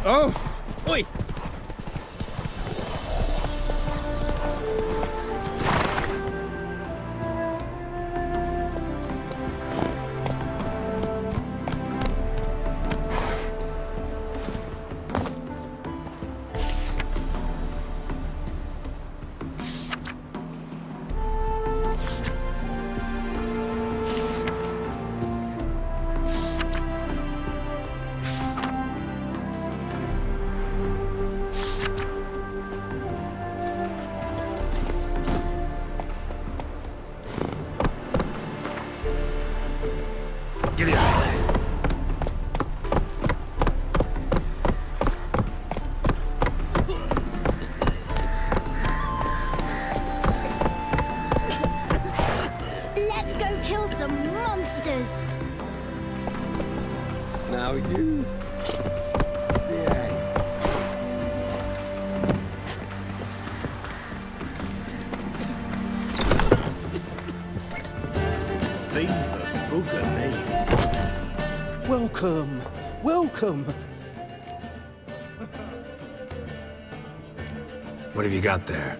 Oh! Oi! Let's go kill some monsters. Now you. Yes. Leave a booger me. Welcome, welcome. What have you got there?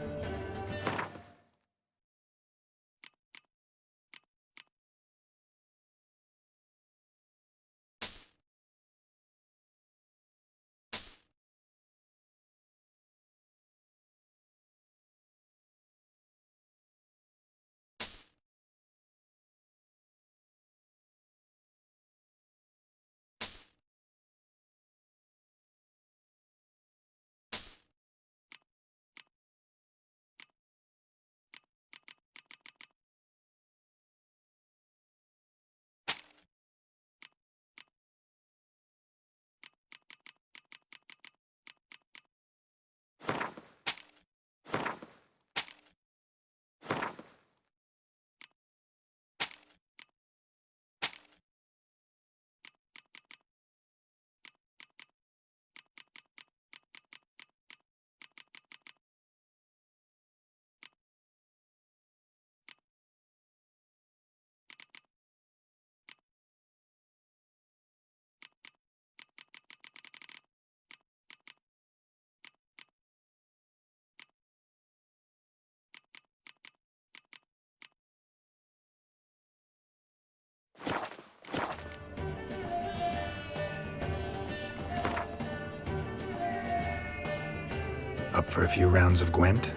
Up for a few rounds of Gwent?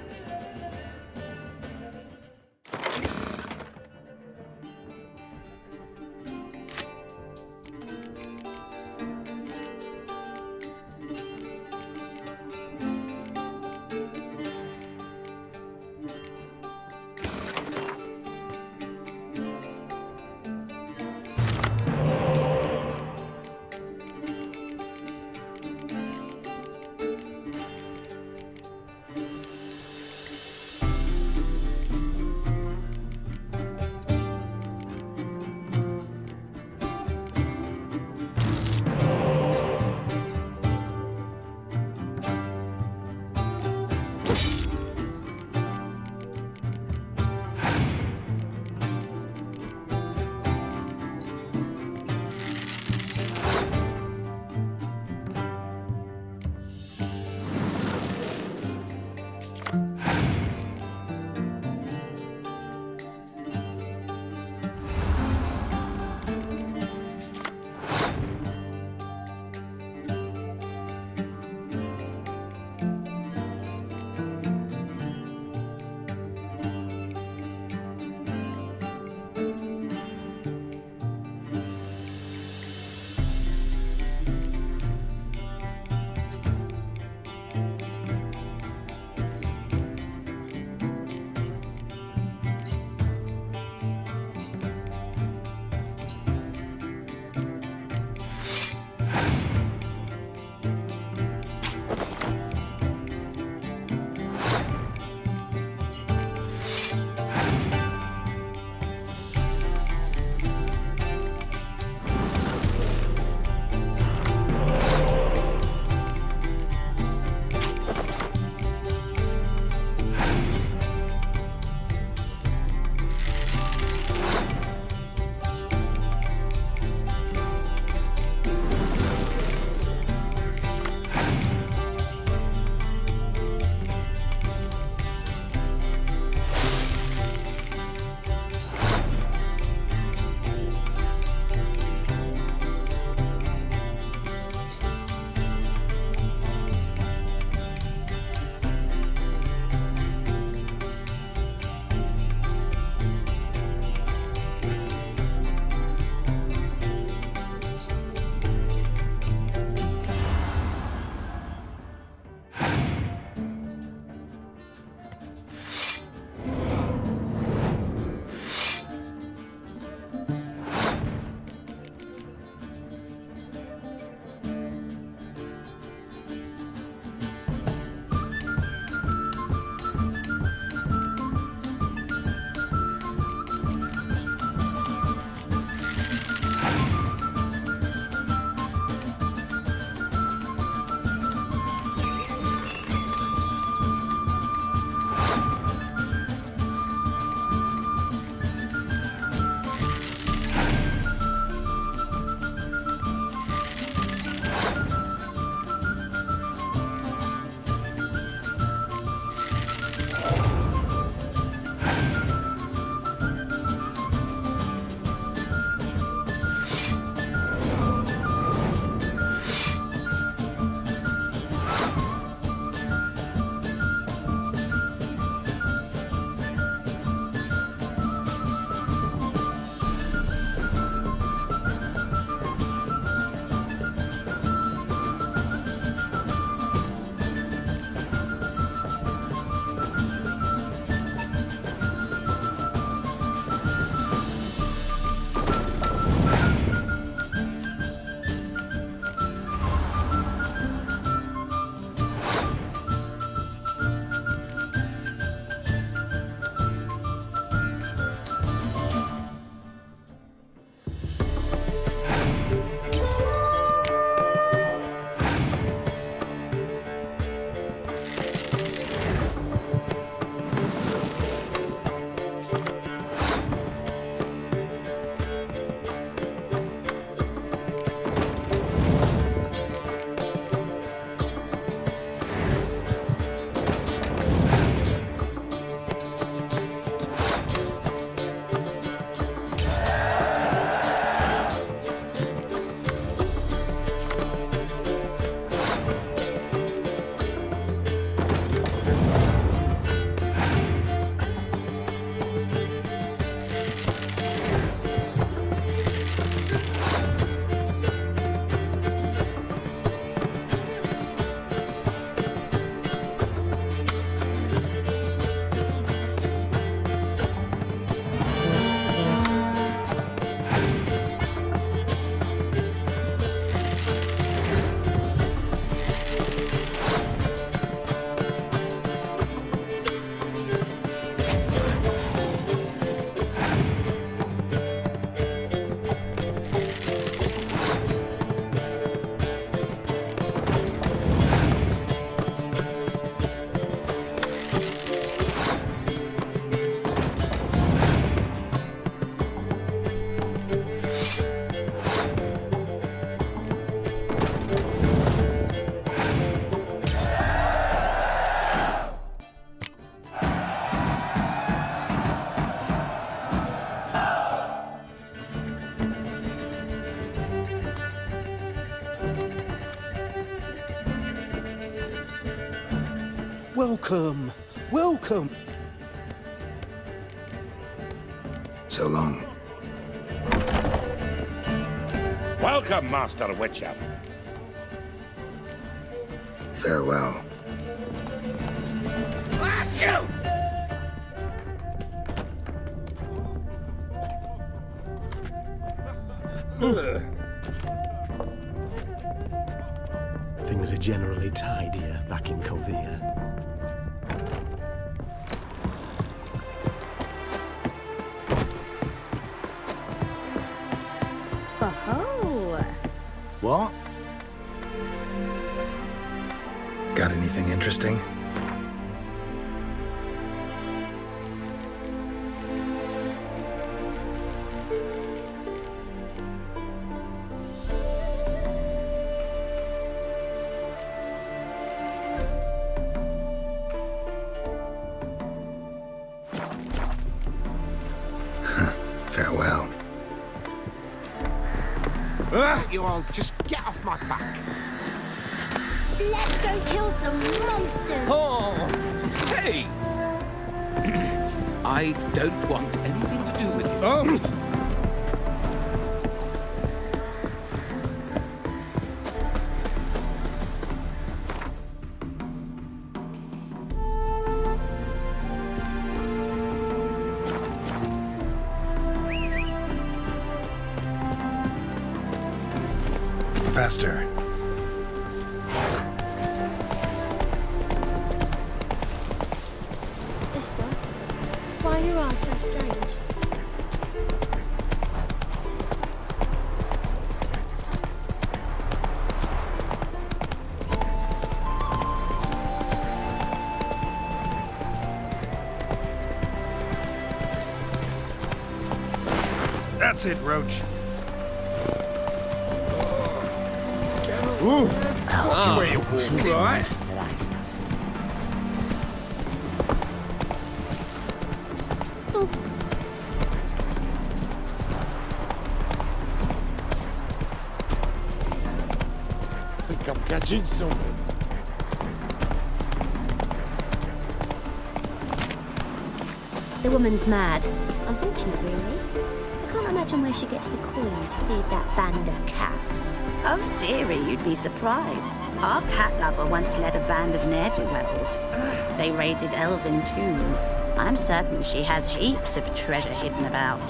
Welcome. Welcome. So long. Welcome, Master Witcher. Farewell. Ah, shoot! Things are generally tidier back in Calvia. Oh, What? Got anything interesting? Farewell. You all just get off my back. let's go kill some monsters. Oh, hey! I don't want anything to do with you. Faster. Mister, why are your eyes so strange? That's it, Roach. Watch where you walk, right? I think I'm catching something. The woman's mad. Unfortunate, really. I can't imagine where she gets the coin to feed that band of cats. Oh, dearie, you'd be surprised. Our cat lover once led a band of ne'er-do-wells. They raided elven tombs. I'm certain she has heaps of treasure hidden about.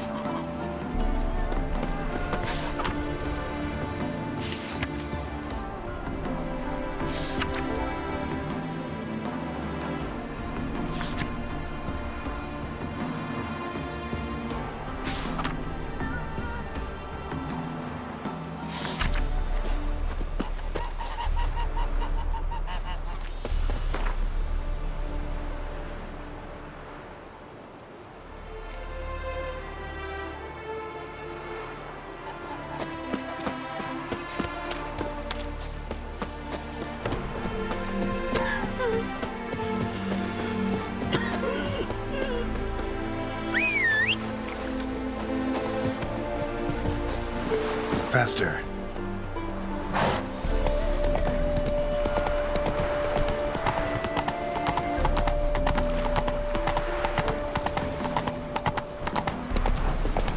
Faster.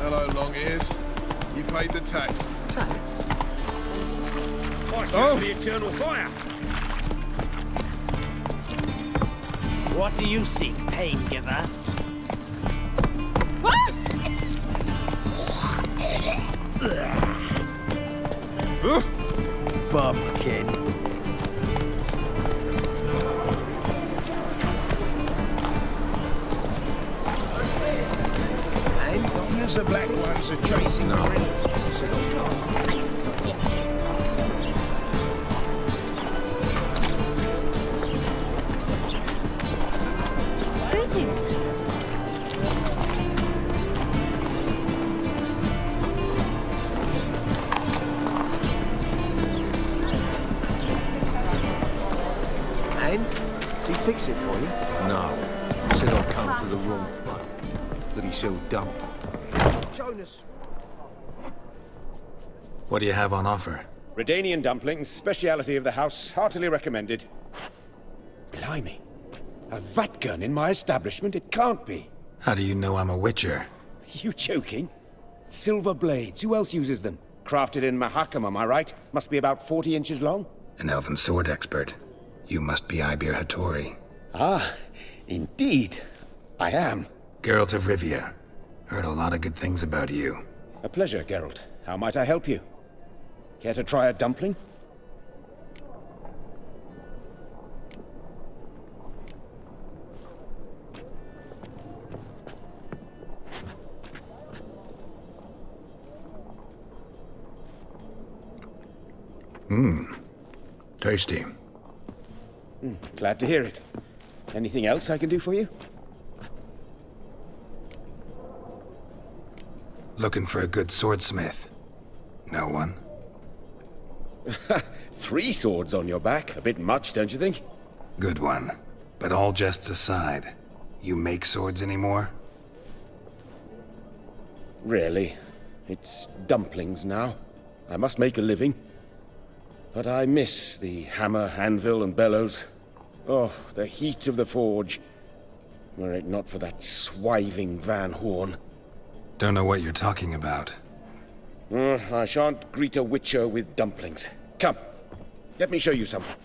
Hello, long ears. You paid the tax. Tax? I serve the eternal fire. What do you seek, pain giver? Bumpkin. Long as the black ones are chasing the ring. I saw it. Greetings. And? He fix it for you? No. Said I'd come to the wrong place. But he's so dumb. Jonas. What do you have on offer? Redanian dumplings, speciality of the house, heartily recommended. Blimey. A vat gun in my establishment? It can't be. How do you know I'm a witcher? You joking? Silver blades. Who else uses them? Crafted in Mahakam, am I right? Must be about 40 inches long? An elven sword expert. You must be Ibir Hattori. Ah, indeed. I am. Geralt of Rivia. Heard a lot of good things about you. A pleasure, Geralt. How might I help you? Care to try a dumpling? Tasty. Glad to hear it. Anything else I can do for you? Looking for a good swordsmith. No one? 3 swords on your back. A bit much, don't you think? Good one. But all jests aside, you make swords anymore? Really. It's dumplings now. I must make a living. But I miss the hammer, anvil, and bellows. Oh, the heat of the forge. Were it not for that swiving Van Horn. Don't know what you're talking about. I shan't greet a witcher with dumplings. Come, let me show you something.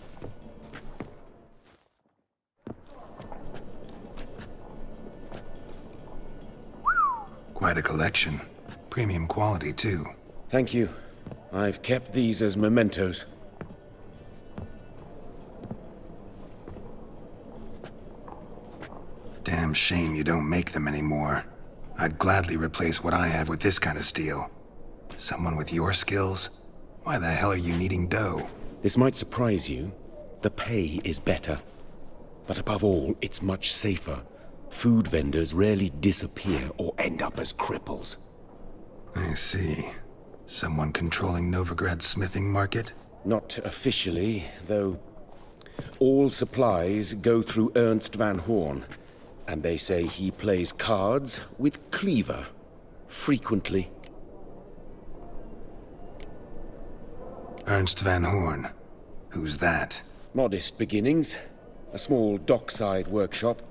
Quite a collection. Premium quality, too. Thank you. I've kept these as mementos. Damn shame you don't make them anymore. I'd gladly replace what I have with this kind of steel. Someone with your skills? Why the hell are you needing dough? This might surprise you. The pay is better. But above all, it's much safer. Food vendors rarely disappear or end up as cripples. I see. Someone controlling Novigrad's smithing market? Not officially, though. All supplies go through Ernst Van Horn. And they say he plays cards with Cleaver. Frequently. Ernst Van Horn. Who's that? Modest beginnings. A small dockside workshop.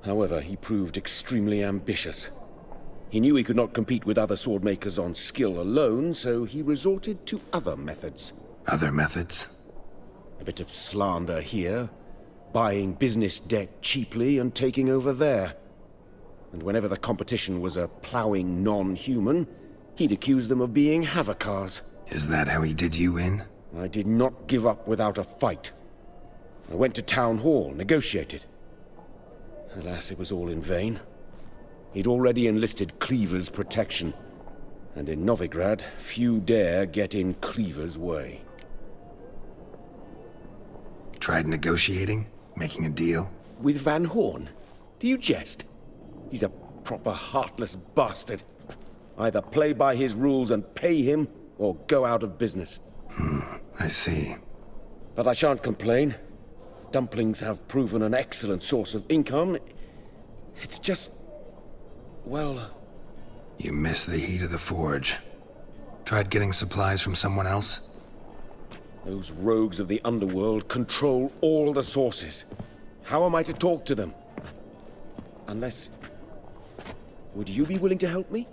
However, he proved extremely ambitious. He knew he could not compete with other swordmakers on skill alone, so he resorted to other methods. Other methods? A bit of slander here. Buying business debt cheaply and taking over there. And whenever the competition was a ploughing non-human, he'd accuse them of being Havocars. Is that how he did you in? I did not give up without a fight. I went to town hall, negotiated. Alas, it was all in vain. He'd already enlisted Cleaver's protection. And in Novigrad, few dare get in Cleaver's way. Tried negotiating? Making a deal? With Van Horn? Do you jest? He's a proper heartless bastard. Either play by his rules and pay him, or go out of business. I see. But I shan't complain. Dumplings have proven an excellent source of income. It's just... well... You miss the heat of the forge. Tried getting supplies from someone else? Those rogues of the underworld control all the sources. How am I to talk to them? Unless... Would you be willing to help me?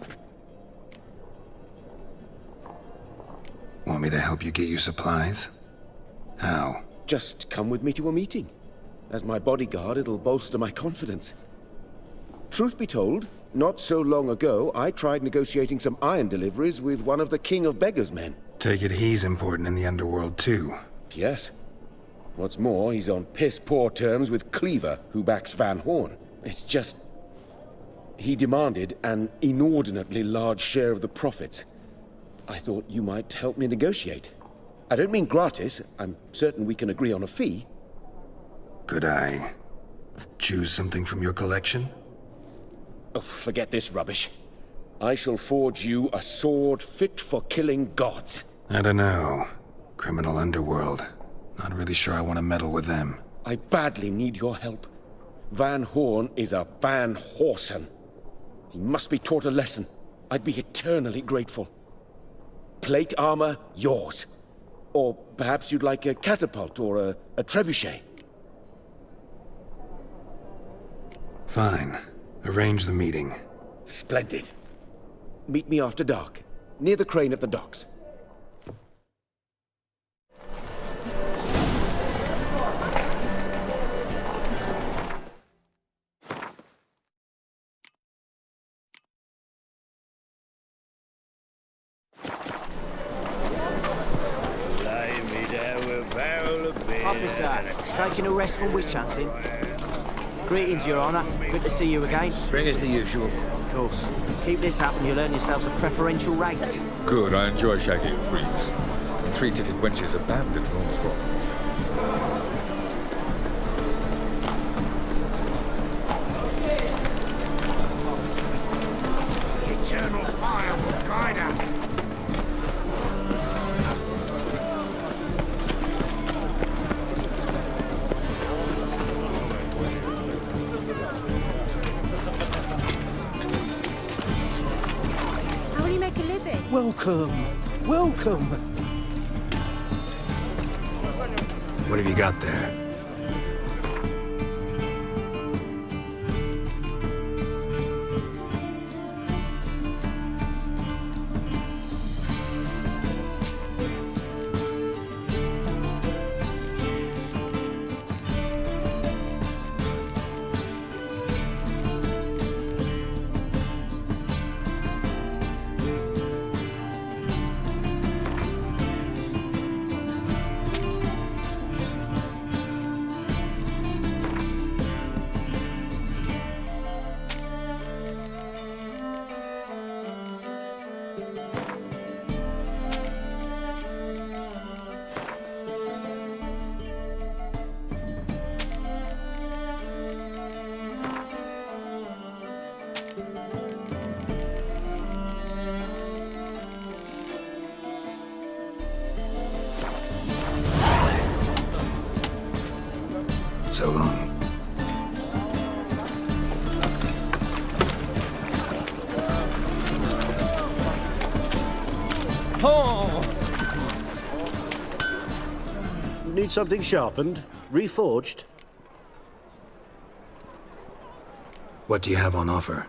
Want me to help you get you supplies? How? Just come with me to a meeting. As my bodyguard, it'll bolster my confidence. Truth be told, not so long ago, I tried negotiating some iron deliveries with one of the King of Beggars' men. Take it he's important in the underworld, too. Yes. What's more, he's on piss-poor terms with Cleaver, who backs Van Horn. It's just... he demanded an inordinately large share of the profits. I thought you might help me negotiate. I don't mean gratis. I'm certain we can agree on a fee. Could I choose something from your collection? Oh, forget this rubbish. I shall forge you a sword fit for killing gods. I don't know. Criminal underworld. Not really sure I want to meddle with them. I badly need your help. Van Horn is a Van Horsen. He must be taught a lesson. I'd be eternally grateful. Plate armor, yours. Or perhaps you'd like a catapult or a trebuchet. Fine. Arrange the meeting. Splendid. Meet me after dark, near the crane at the docks. Officer, taking a rest from witch hunting. Greetings, Your Honour. Good to see you again. Bring us the usual. Of course. Keep this up and you'll earn yourselves a preferential rate. Good, I enjoy shagging freaks. And three-titted wenches abandoned all profits. The eternal fire will guide us. How will you make a living? Welcome. Welcome. What have you got there? So long. Need something sharpened? Reforged? What do you have on offer?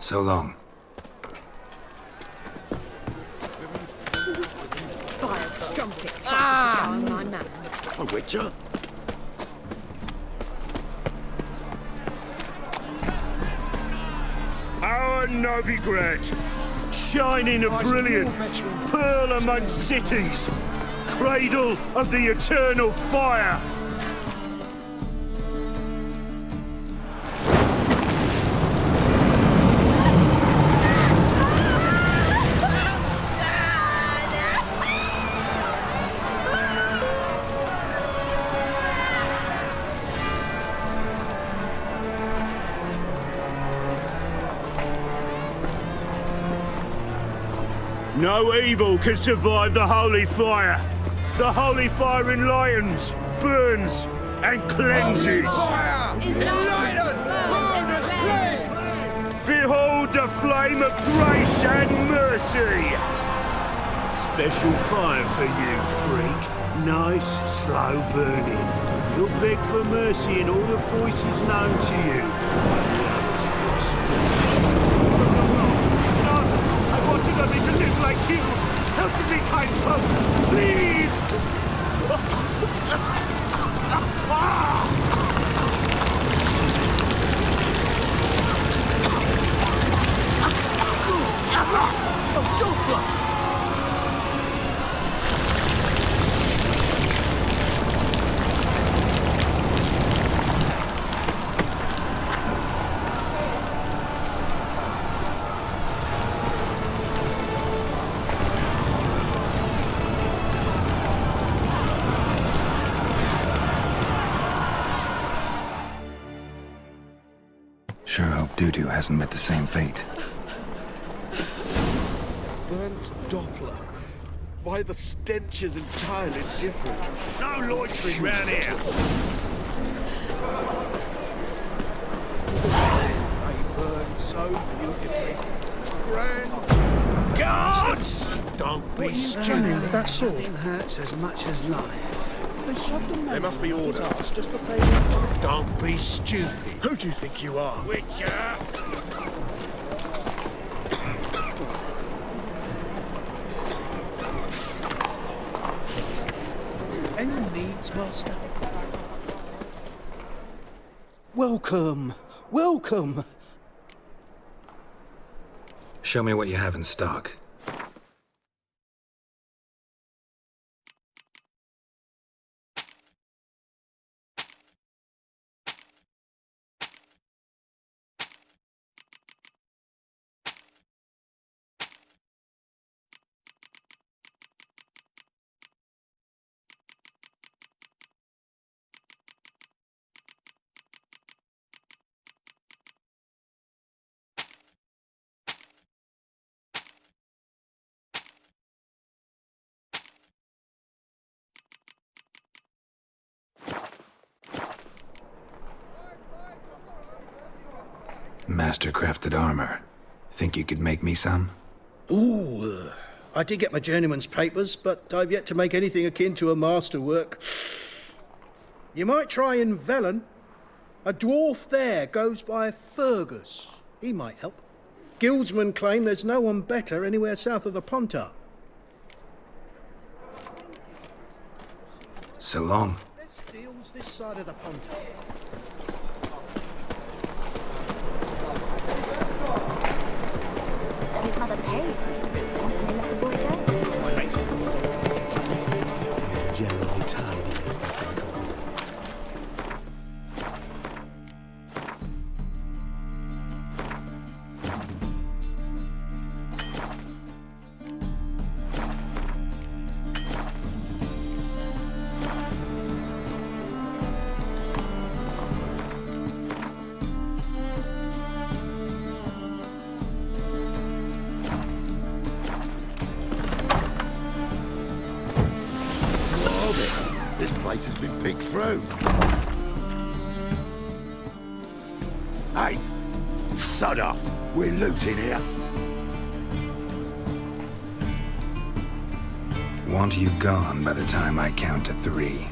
So long. A witcher? Our Novigrad, Shining and brilliant, pearl among cities, cradle of the eternal fire. No evil can survive the holy fire. The holy fire enlightens, burns, and cleanses. Behold the flame of grace and mercy. Special fire for you, freak. Nice, slow burning. You'll beg for mercy in all the voices known to you. I wanted only to live like you. Help me, kind folk, please. hasn't met the same fate. Burnt Doppler. Why, the stench is entirely different. No loitering round here. They burn so beautifully. Grand. Guards! Don't What be are you stupid. doing with that sword? Nothing hurts as much as life. They shoved a man must be in his order. arse just to pay him. Don't be stupid. Who do you think you are? Witcher! Any needs, master? Welcome. Welcome. Show me what you have in stock. Master-crafted armor. Think you could make me some? Ooh, I did get my journeyman's papers, but I've yet to make anything akin to a masterwork. You might try in Velen. A dwarf there goes by Fergus. He might help. Guildsmen claim there's no one better anywhere south of the Pontar. So long. Let's deals this side of the Pontar. So his mother paid Mr. Reuben and they let the boy go? My mates will be something to do, don't they? It's generally tidy back in Comm. This place has been picked through. Hey, sod off. We're looting here. Want you gone by the time I count to 3.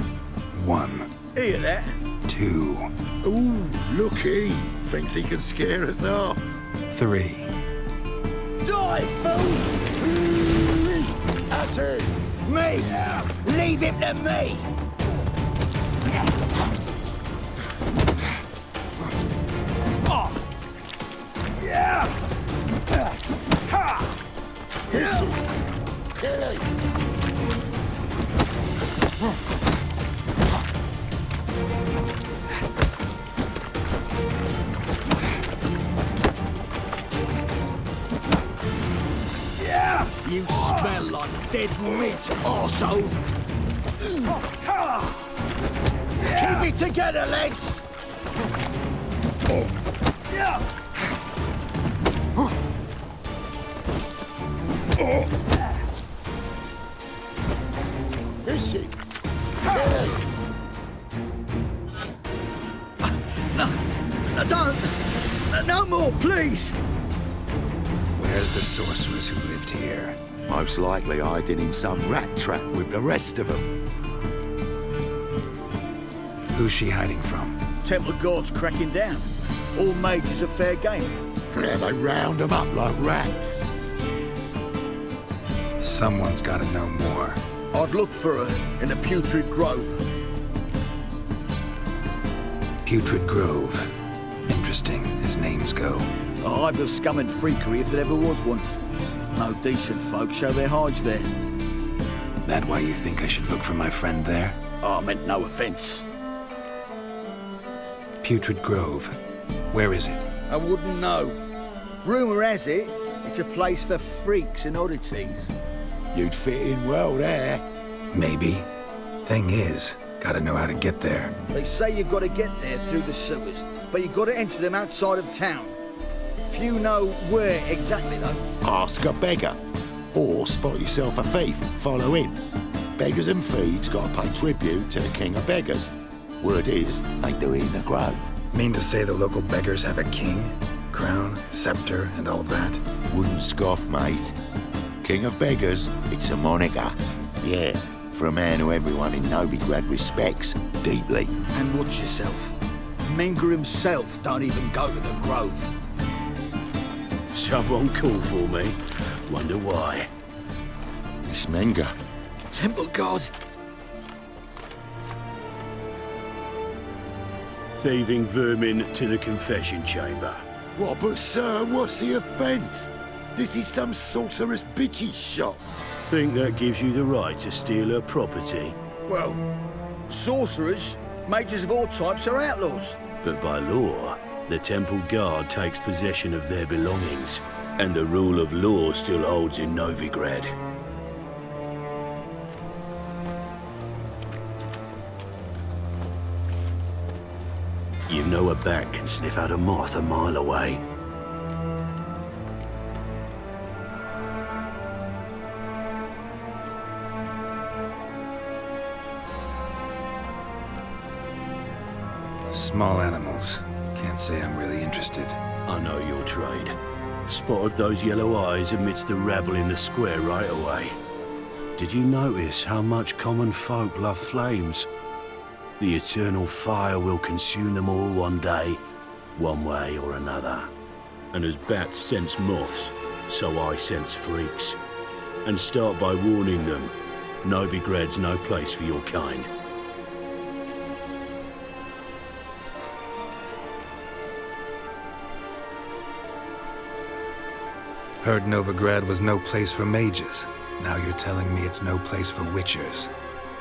1. Hear that? 2. Ooh, looky. Thinks he can scare us off. 3. Die, fool! At it! Me! Leave him to me! Listen, kill him! You smell like dead meat, arsehole! Keep it together, lads! Is it? No, don't! No more, please! Where's the sorceress who lived here? Most likely hiding in some rat trap with the rest of them. Who's she hiding from? Temple Guard's cracking down. All mages are fair game. Yeah, they round them up like rats. Someone's gotta know more. I'd look for her in the Putrid Grove. Putrid Grove. Interesting, as names go. A hive of scum and freakery if there ever was one. No decent folk show their hides there. That why you think I should look for my friend there? I meant no offence. Putrid Grove. Where is it? I wouldn't know. Rumour has it, it's a place for freaks and oddities. You'd fit in well there. Maybe. Thing is, gotta know how to get there. They say you've got to get there through the sewers, but you've got to enter them outside of town. Few know where exactly, though. Ask a beggar. Or spot yourself a thief, follow him. Beggars and thieves gotta pay tribute to the king of beggars. Word is, they do it in the grove. Mean to say the local beggars have a king? Crown, scepter, and all that? Wouldn't scoff, mate. King of beggars, it's a moniker. Yeah, for a man who everyone in Novigrad respects deeply. And watch yourself. Menger himself don't even go to the grove. Someone called for me. Wonder why. It's Menger. Temple God. Thieving vermin to the confession chamber. What, but sir, what's the offence? This is some sorcerer's bitchy shop. Think that gives you the right to steal her property? Well, sorcerers, mages of all types are outlaws. But by law, the temple guard takes possession of their belongings, and the rule of law still holds in Novigrad. You know a bat can sniff out a moth a mile away. Small animals. Can't say I'm really interested. I know your trade. Spotted those yellow eyes amidst the rabble in the square right away. Did you notice how much common folk love flames? The eternal fire will consume them all one day, one way or another. And as bats sense moths, so I sense freaks. And start by warning them, Novigrad's no place for your kind. Heard Novigrad was no place for mages. Now you're telling me it's no place for witchers.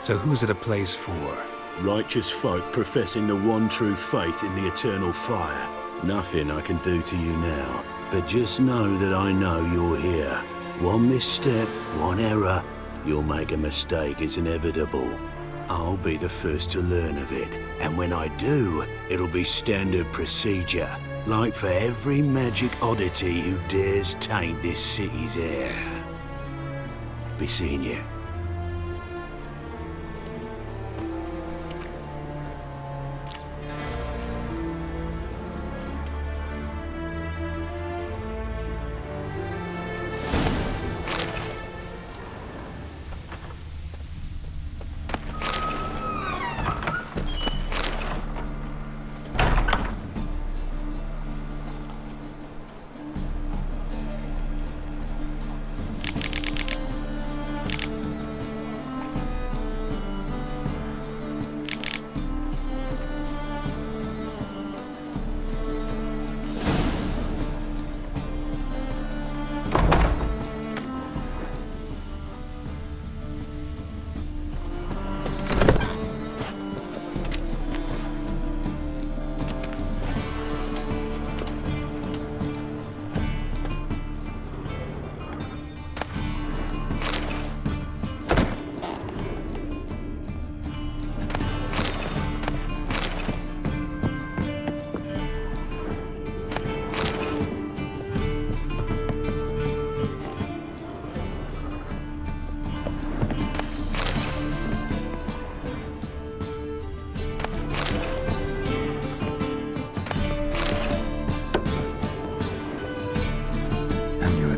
So who's it a place for? Righteous folk professing the one true faith in the eternal fire. Nothing I can do to you now, but just know that I know you're here. One misstep, one error, you'll make a mistake, it's inevitable. I'll be the first to learn of it, and when I do, it'll be standard procedure. Like for every magic oddity who dares taint this city's air. Be seeing you.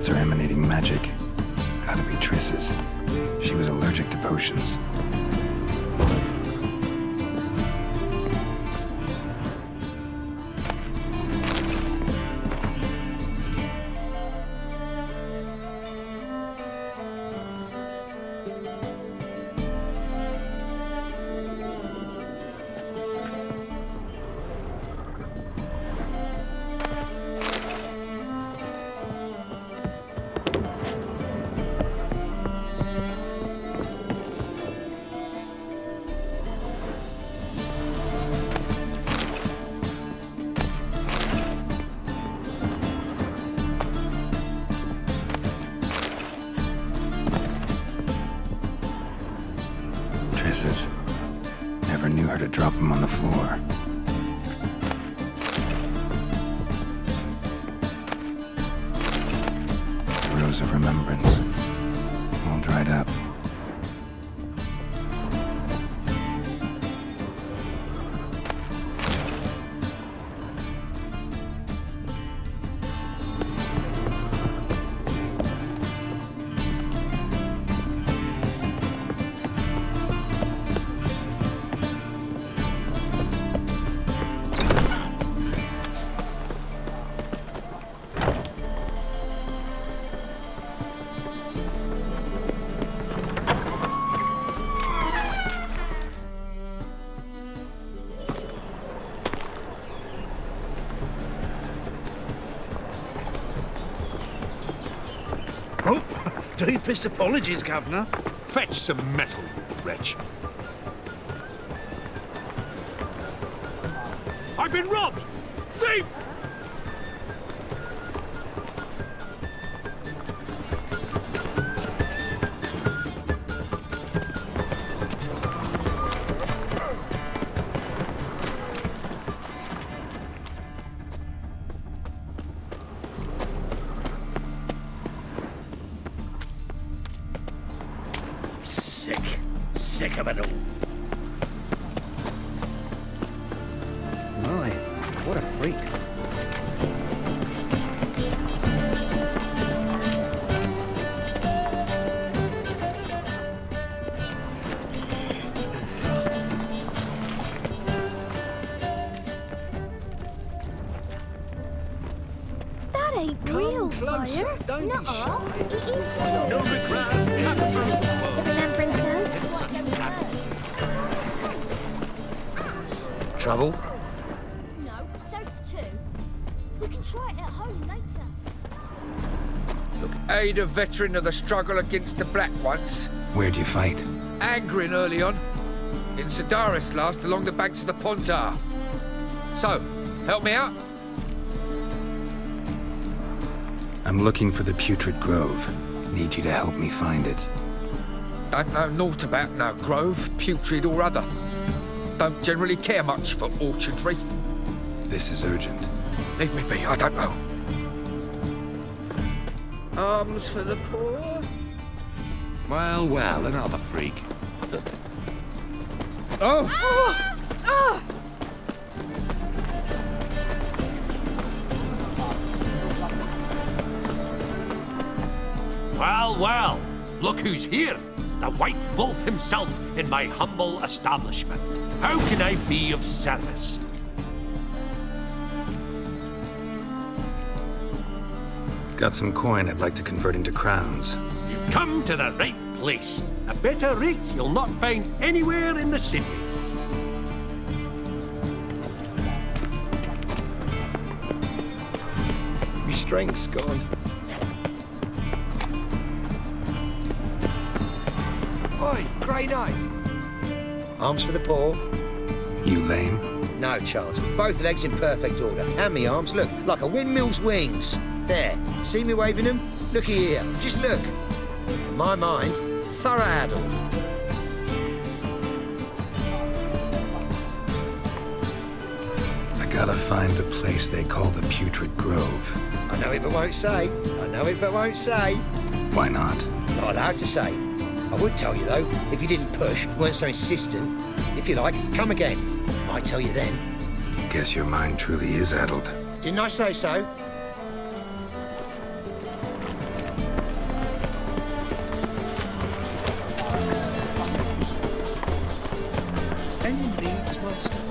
Are emanating magic. Gotta be Triss's. She was allergic to potions. Never knew her to drop him on the floor. of remembrance. All dried up. Deepest apologies, Governor. Fetch some metal, you wretch. I've been robbed! Thief! Sick of it all. My, what a freak. That ain't real fire. Nuh-uh. It is too. No regrets. Remembrance of? Trouble? No, soap too. We can try it at home later. Look, aid a veteran of the struggle against the Black once. Where'd you fight? Angrin early on. In Sedaris last, along the banks of the Pontar. So, help me out? I'm looking for the Putrid Grove. Need you to help me find it. Don't know naught about no grove, putrid or other. Don't generally care much for orchardry. This is urgent. Leave me be, I don't know. Alms for the poor? Well, well, another freak. Oh! Well, well, look who's here. The White Wolf himself in my humble establishment. How can I be of service? Got some coin I'd like to convert into crowns. You've come to the right place. A better rate you'll not find anywhere in the city. My strength's gone. Oi, Grey Knight. Arms for the poor? You lame? No chance. Both legs in perfect order. And me arms, look, like a windmill's wings. There. See me waving them? Looky here. Just look. In my mind, thorough addled. I gotta find the place they call the Putrid Grove. I know it but won't say. I know it but won't say. Why not? Not allowed to say. I would tell you, though, if you didn't push, weren't so insistent. If you like, come again. Might tell you then. Guess your mind truly is addled. Didn't I say so? Any needs, monster?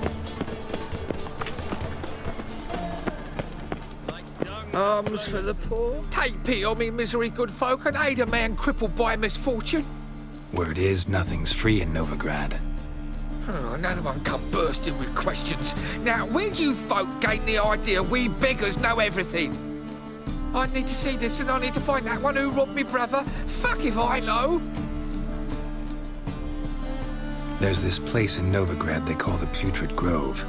Alms for the poor? Take pity on me, misery, good folk, and aid a man crippled by misfortune. Word is, nothing's free in Novigrad. Oh, another one come bursting with questions. Now, where do you folk gain the idea we beggars know everything? I need to see this and I need to find that one who robbed me brother. Fuck if I know. There's this place in Novigrad they call the Putrid Grove.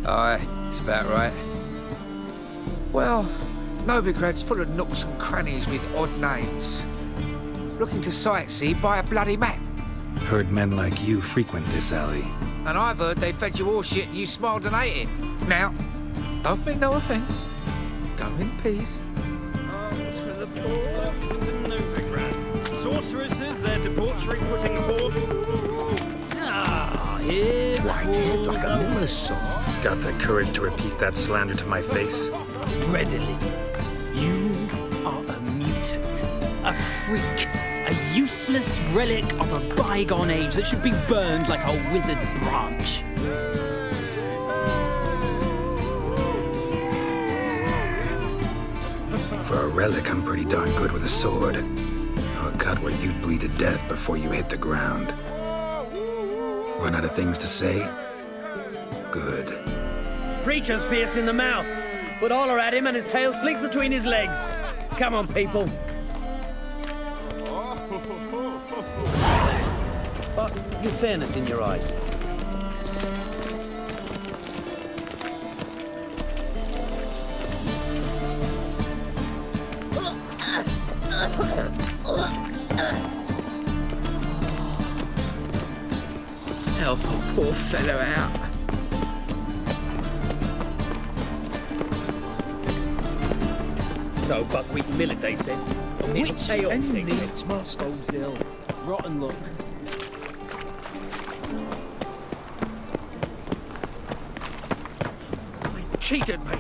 Aye, it's about right. Well, Novigrad's full of nooks and crannies with odd names. Looking to sightsee, buy a bloody map. Heard men like you frequent this alley. And I've heard they fed you all shit and you smiled and ate it. Now, don't mean no offence. Go in peace. sorceresses, their debauchery putting forth. Ah, here White-haired falls like a miller's son. Got the courage to repeat that slander to my face? readily. You are a mutant, a freak, a useless relic of a bygone age that should be burned like a withered branch. For a relic, I'm pretty darn good with a sword. A cut where you'd bleed to death before you hit the ground. Run out of things to say? Good. Preacher's fierce in the mouth, but holler at him and his tail slinks between his legs. Come on, people. But you've fairness in your eyes. Help a poor fellow out. So buckwheat millet, they said. A witch? Any needs, master? Zill. Rotten luck. They cheated me.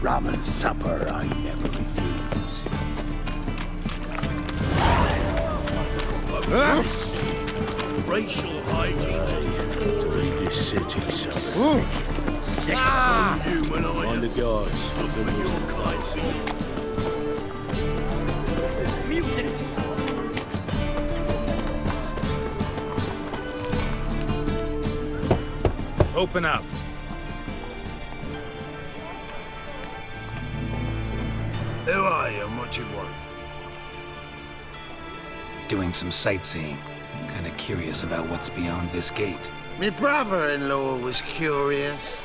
Ramen supper I never refuse. Racial hygiene. To leave this city, son. Sick of human on the guards. Mutant! Open up. Who are you and what you want? Doing some sightseeing. Kinda curious about what's beyond this gate. My brother-in-law was curious.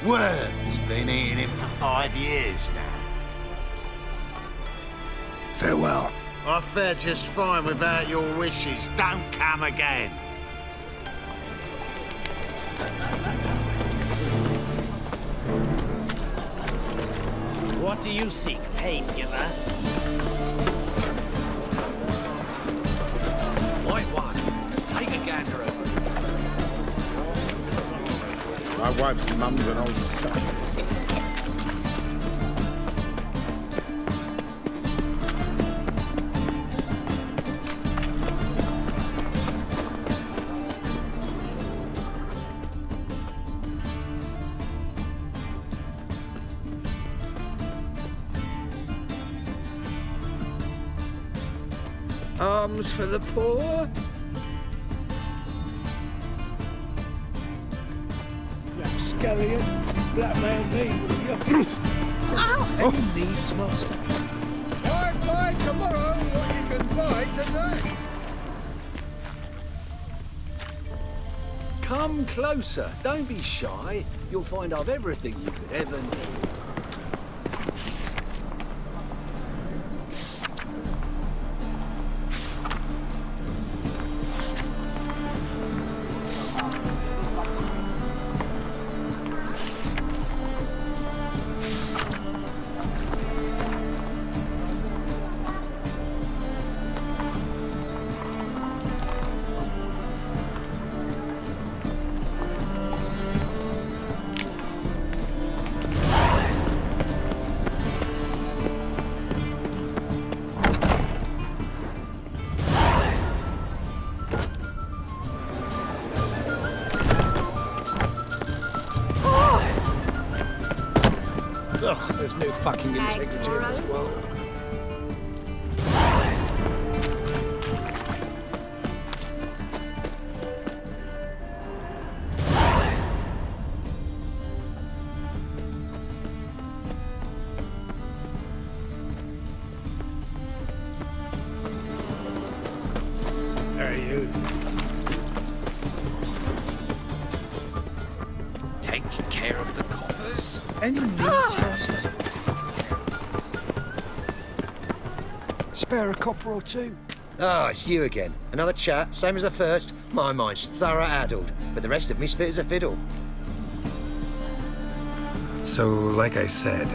Worm's been eating him for 5 years now. Farewell. I fared just fine without your wishes. Don't come again. What do you seek, pain giver? White one, take a gander over. My wife's mum's an old sucker. Arms for the poor? Rapscallion, black man me. Any needs, master? I'd buy tomorrow what you can buy today. Come closer. Don't be shy. You'll find I've everything you could ever need. Ugh, there's no fucking integrity in this world. Taking care of the coppers? Any need for us? Spare a copper or two? Ah, it's you again. Another chat, same as the first. My mind's thorough addled, but the rest of me's fit as a fiddle. So, like I said,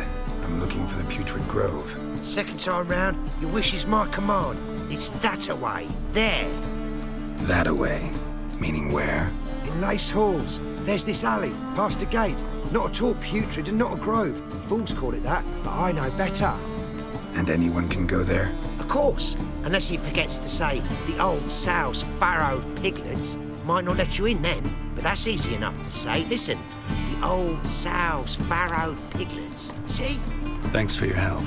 I'm looking for the Putrid Grove. Second time round, your wish is my command. It's that away. There. That away? Meaning where? In Lace Halls. There's this alley, past the gate. Not at all putrid and not a grove. Fools call it that, but I know better. And anyone can go there? Of course, unless he forgets to say the old sow's farrowed piglets. Might not let you in then, but that's easy enough to say. Listen, the old sow's farrowed piglets. See? Thanks for your help.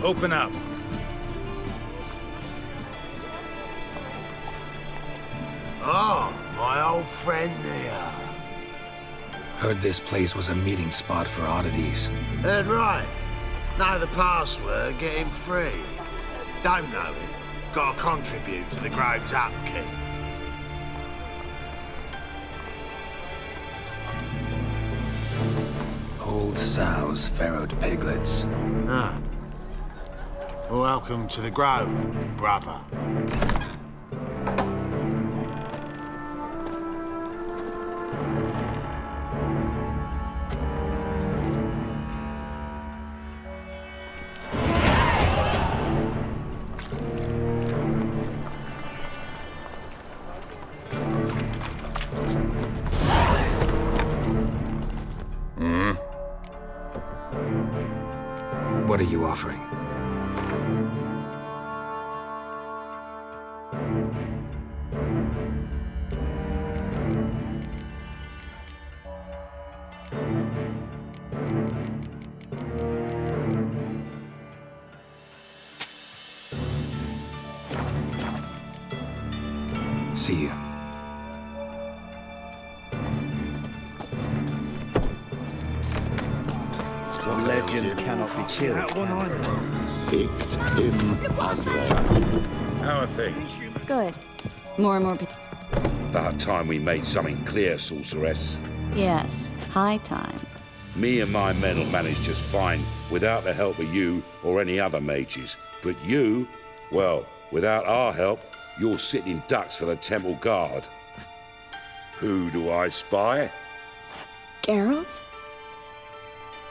Open up. Oh, my old friend there. Heard this place was a meeting spot for oddities. Heard right. Know the password, get him free. Don't know it. Gotta contribute to the grove's upkeep. Old sows, farrowed piglets. Ah. Welcome to the Grove, brother. What are you offering? See you. The legend cannot be killed. Picked him as well. How are things? Good. More and more people. About time we made something clear, sorceress. Yes, high time. Me and my men will manage just fine without the help of you or any other mages. But you, well, without our help, you're sitting ducks for the temple guard. Who do I spy? Geralt?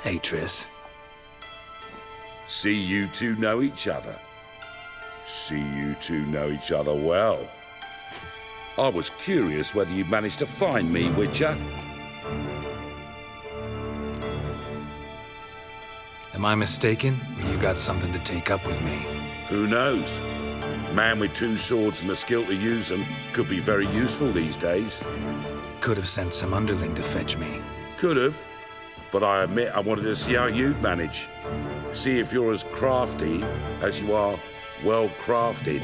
Hey, Triss. See you two know each other. See you two know each other well. I was curious whether you'd managed to find me, Witcher. Am I mistaken, or you got something to take up with me? Who knows? Man with two swords and the skill to use them could be very useful these days. Could have sent some underling to fetch me. Could have, but I admit I wanted to see how you'd manage. See if you're as crafty as you are well-crafted.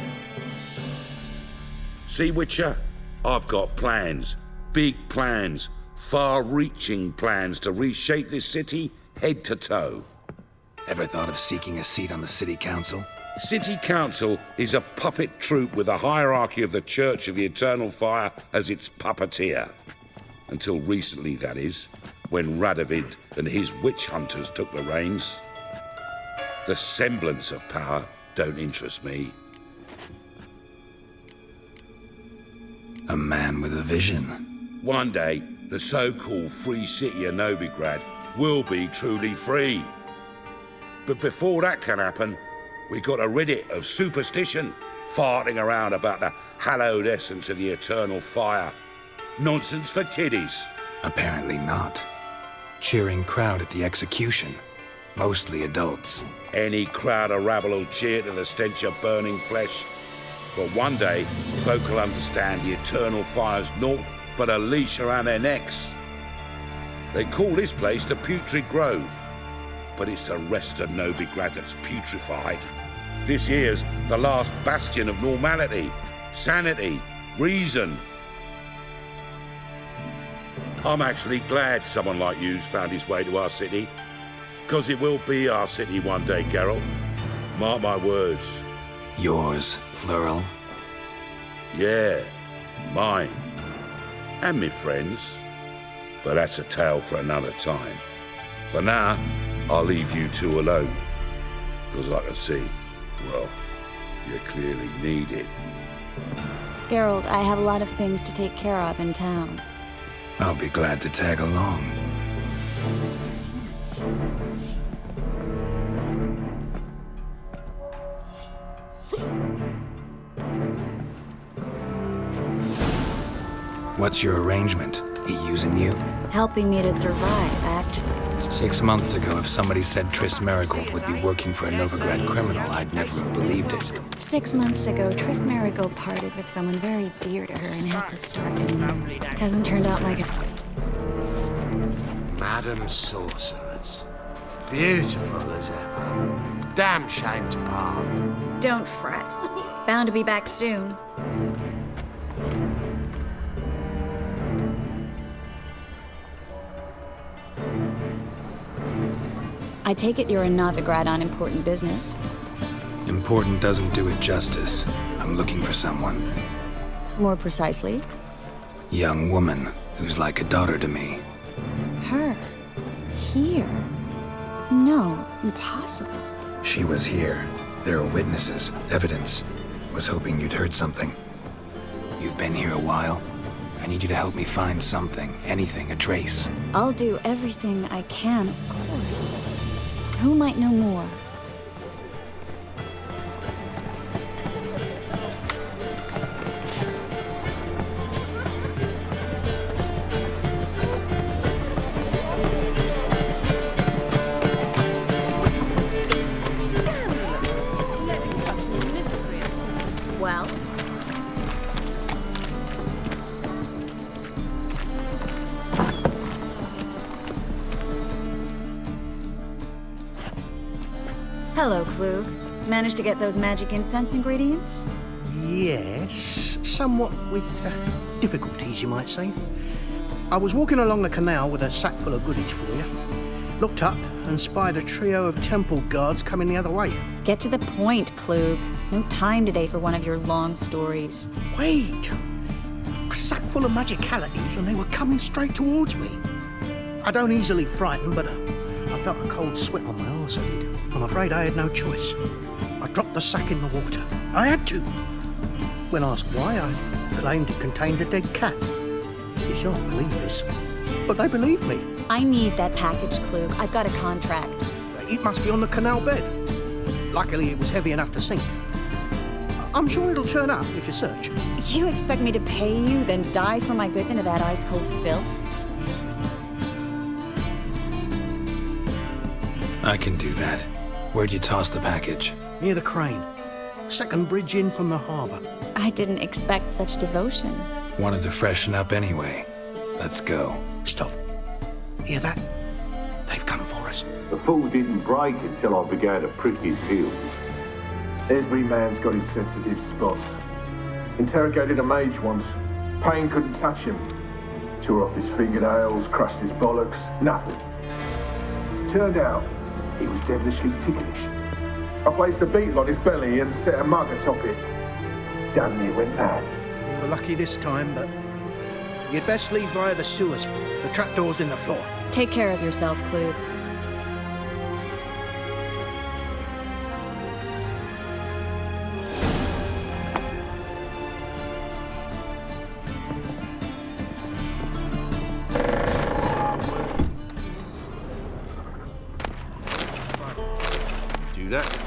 See, Witcher, I've got plans. Big plans. Far-reaching plans to reshape this city head to toe. Ever thought of seeking a seat on the city council? City Council is a puppet troupe with the hierarchy of the Church of the Eternal Fire as its puppeteer. Until recently, that is, when Radovid and his witch hunters took the reins. The semblance of power don't interest me. A man with a vision. One day, the so-called free city of Novigrad will be truly free. But before that can happen, we got to rid it of superstition, farting around about the hallowed essence of the eternal fire. Nonsense for kiddies. Apparently not. Cheering crowd at the execution. Mostly adults. Any crowd of rabble will cheer to the stench of burning flesh. But one day, folk will understand the eternal fire's naught but a leash around their necks. They call this place the Putrid Grove, but it's the rest of Novigrad that's putrefied. This here's the last bastion of normality, sanity, reason. I'm actually glad someone like you's found his way to our city, because it will be our city one day, Geralt. Mark my words. Yours, plural? Yeah, mine. And me friends. But that's a tale for another time. For now, I'll leave you two alone. Because I can see, well, you clearly need it. Geralt, I have a lot of things to take care of in town. I'll be glad to tag along. What's your arrangement? He using you? Helping me to survive, actually. 6 months ago, if somebody said Triss Merigold would be working for a Novigrad criminal, I'd never have believed it. 6 months ago, Triss Merigold parted with someone very dear to her and had to start anew. Hasn't turned out like it. Madam Sorceress. Beautiful as ever. Damn shame to part. Don't fret. Bound to be back soon. I take it you're in Novigrad on important business. Important doesn't do it justice. I'm looking for someone. More precisely? Young woman who's like a daughter to me. Her? Here? No, impossible. She was here. There are witnesses, evidence. Was hoping you'd heard something. You've been here a while. I need you to help me find something, anything, a trace. I'll do everything I can, of course. Who might know more? Scandalous. Letting such miscreants in this. Well? Hello, Klug. Managed to get those magic incense ingredients? Yes, somewhat with difficulties, you might say. I was walking along the canal with a sack full of goodies for you. Looked up and spied a trio of temple guards coming the other way. Get to the point, Klug. No time today for one of your long stories. Wait! A sack full of magicalities and they were coming straight towards me. I don't easily frighten, but I felt a cold sweat on my arse, I did. I'm afraid I had no choice. I dropped the sack in the water. I had to. When asked why, I claimed it contained a dead cat. You shan't believe this, but they believed me. I need that package, Klug. I've got a contract. It must be on the canal bed. Luckily, it was heavy enough to sink. I'm sure it'll turn up if you search. You expect me to pay you, then dive for my goods into that ice-cold filth? I can do that. Where'd you toss the package? Near the crane. Second bridge in from the harbour. I didn't expect such devotion. Wanted to freshen up anyway. Let's go. Stop. Hear that? They've come for us. The fool didn't break until I began to prick his heels. Every man's got his sensitive spots. Interrogated a mage once. Pain couldn't touch him. Tore off his fingernails, crushed his bollocks, nothing. Turned out, he was devilishly ticklish. I placed a beetle on his belly and set a mug atop it. Damn near went mad. We were lucky this time, but you'd best leave via the sewers. The trapdoor's in the floor. Take care of yourself, Klug. Do that.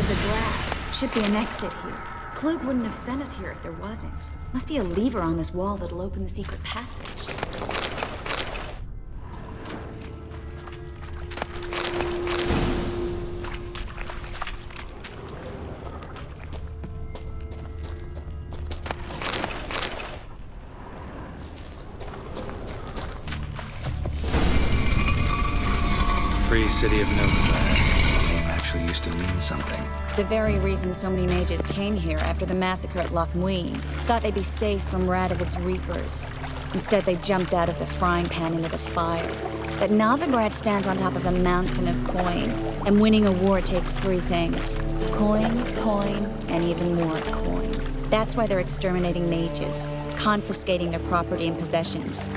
there's a draft. Should be an exit here. Klug wouldn't have sent us here if there wasn't. Must be a lever on this wall that'll open the secret passage. Free city of Nilfgaardian. The name actually used to mean something. The very reason so many mages came here after the massacre at Loch Muin. Thought they'd be safe from Radovid's reapers. Instead, they jumped out of the frying pan into the fire. But Novigrad stands on top of a mountain of coin, and winning a war takes three things. Coin, and even more coin. That's why they're exterminating mages, confiscating their property and possessions.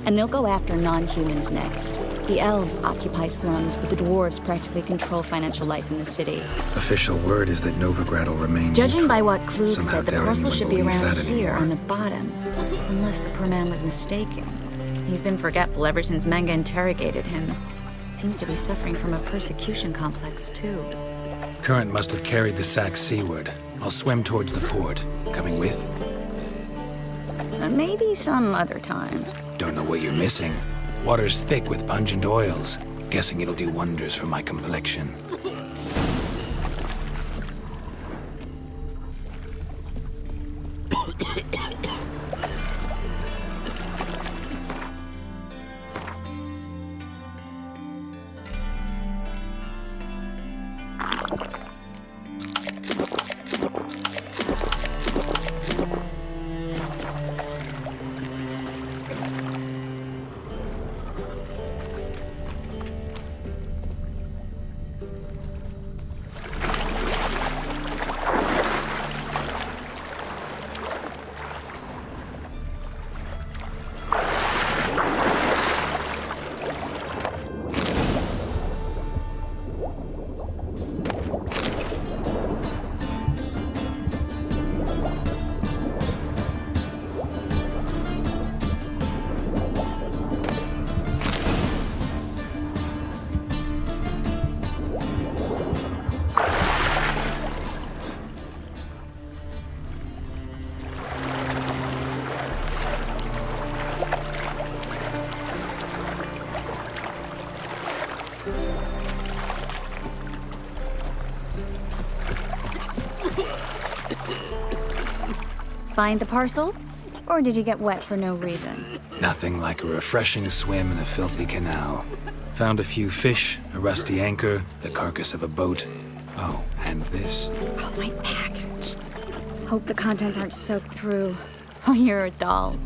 And they'll go after non-humans next. The elves occupy slums, but the dwarves practically control financial life in the city. Official word is that Novigrad will remain Judging neutral. by what Klug Somehow said, the Darren parcel wouldn't should be believe around that here anymore. on the bottom. Unless the poor man was mistaken. He's been forgetful ever since Menga interrogated him. Seems to be suffering from a persecution complex, too. Current must have carried the sack seaward. I'll swim towards the port. Coming with? Maybe some other time. Don't know what you're missing. Water's thick with pungent oils. Guessing it'll do wonders for my complexion. Find the parcel? Or did you get wet for no reason? Nothing like a refreshing swim in a filthy canal. Found a few fish, a rusty anchor, the carcass of a boat. Oh, and this. Oh, my package. Hope the contents aren't soaked through. Oh, you're a doll.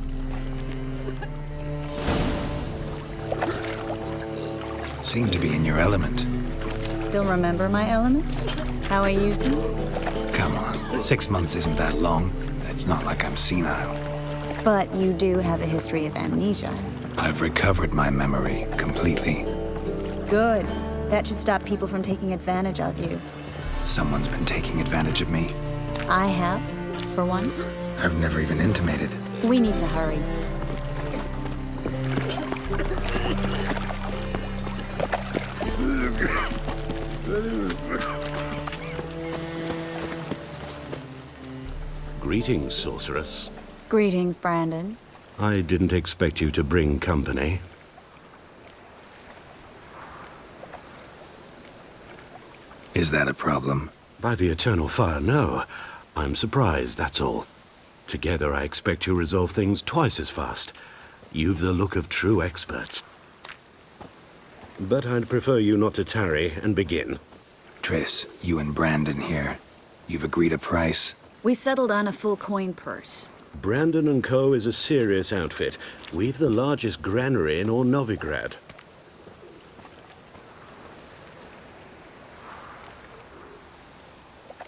Seem to be in your element. Still remember my elements? How I use them? Come on, 6 months isn't that long. It's not like I'm senile. But you do have a history of amnesia. I've recovered my memory completely. Good. That should stop people from taking advantage of you. Someone's been taking advantage of me. I have, for one. I've never even intimated. We need to hurry. Greetings, sorceress. Greetings, Brandon. I didn't expect you to bring company. Is that a problem? By the eternal fire, no. I'm surprised, that's all. Together, I expect you resolve things twice as fast. You've the look of true experts. But I'd prefer you not to tarry and begin. Triss, you and Brandon here. You've agreed a price? We settled on a full coin purse. Brandon & Co. is a serious outfit. We've the largest granary in all Novigrad.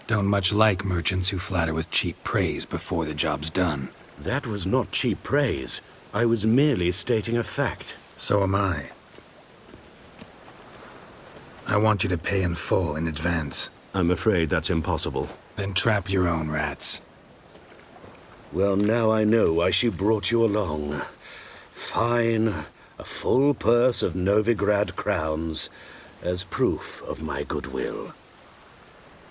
Don't much like merchants who flatter with cheap praise before the job's done. That was not cheap praise. I was merely stating a fact. So am I. I want you to pay in full in advance. I'm afraid that's impossible. Then trap your own rats. Well, now I know why she brought you along. Fine, a full purse of Novigrad crowns as proof of my goodwill.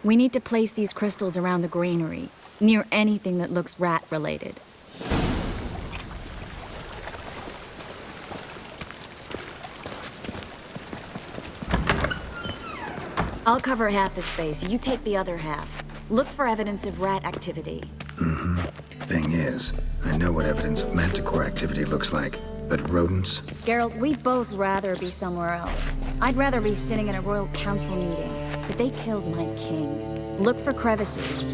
We need to place these crystals around the granary, near anything that looks rat-related. I'll cover half the space, you take the other half. Look for evidence of rat activity. Mm-hmm. Thing is, I know what evidence of manticore activity looks like, but rodents? Geralt, we'd both rather be somewhere else. I'd rather be sitting in a royal council meeting, but they killed my king. Look for crevices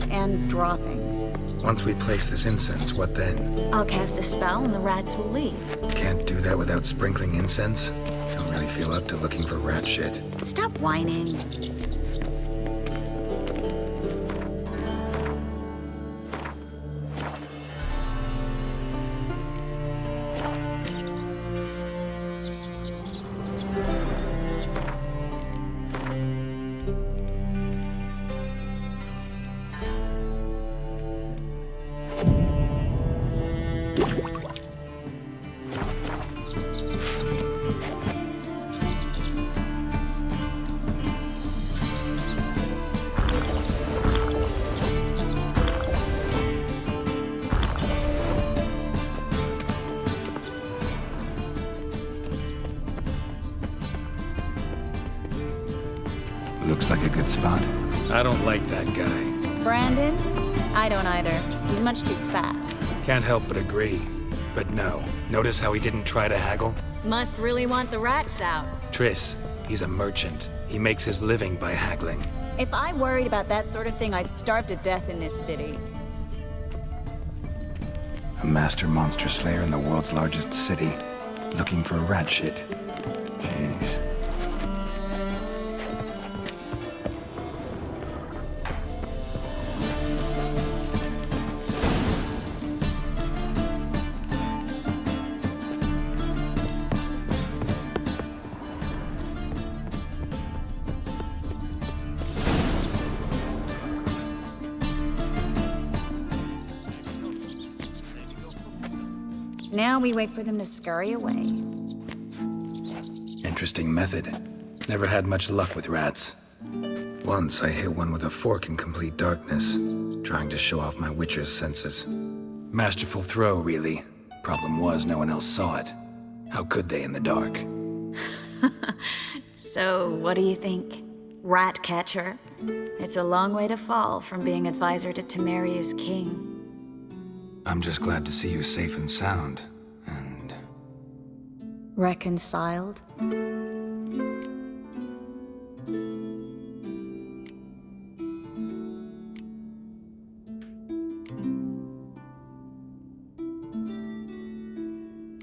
and droppings. Once we place this incense, what then? I'll cast a spell and the rats will leave. Can't do that without sprinkling incense? Don't really feel up to looking for rat shit. Stop whining. Looks like a good spot. I don't like that guy. Brandon? I don't either. He's much too fat. Can't help but agree. But no. Notice how he didn't try to haggle? Must really want the rats out. Triss, he's a merchant. He makes his living by haggling. If I worried about that sort of thing, I'd starve to death in this city. A master monster slayer in the world's largest city, looking for rat shit. Jeez. Now we wait for them to scurry away. Interesting method. Never had much luck with rats. Once I hit one with a fork in complete darkness, trying to show off my witcher's senses. Masterful throw, really. Problem was, no one else saw it. How could they in the dark? So, what do you think? Rat catcher? It's a long way to fall from being advisor to Temeria's king. I'm just glad to see you safe and sound, and... Reconciled?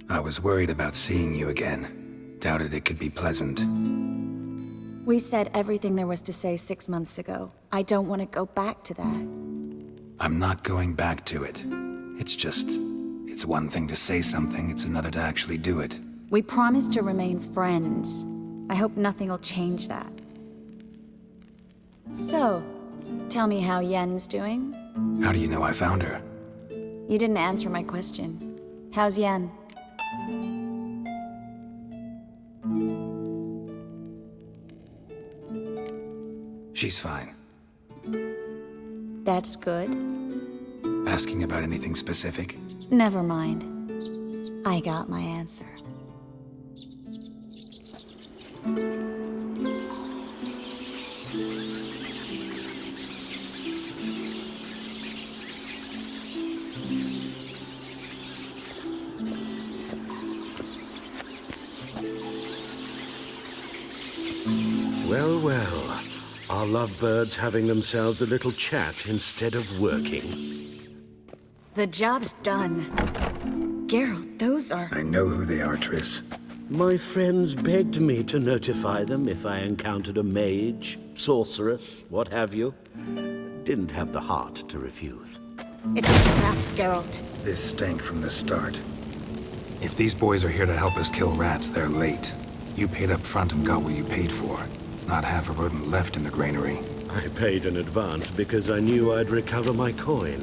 I was worried about seeing you again. Doubted it could be pleasant. We said everything there was to say 6 months ago. I don't want to go back to that. I'm not going back to it. It's one thing to say something, it's another to actually do it. We promised to remain friends. I hope nothing will change that. So, tell me how Yen's doing? How do you know I found her? You didn't answer my question. How's Yen? She's fine. That's good. Asking about anything specific? Never mind. I got my answer. Well, well. Our lovebirds having themselves a little chat instead of working. The job's done. Geralt, those are... I know who they are, Triss. My friends begged me to notify them if I encountered a mage, sorceress, what have you. Didn't have the heart to refuse. It's a trap, Geralt. This stank from the start. If these boys are here to help us kill rats, they're late. You paid up front and got what you paid for. Not half a rodent left in the granary. I paid in advance because I knew I'd recover my coin.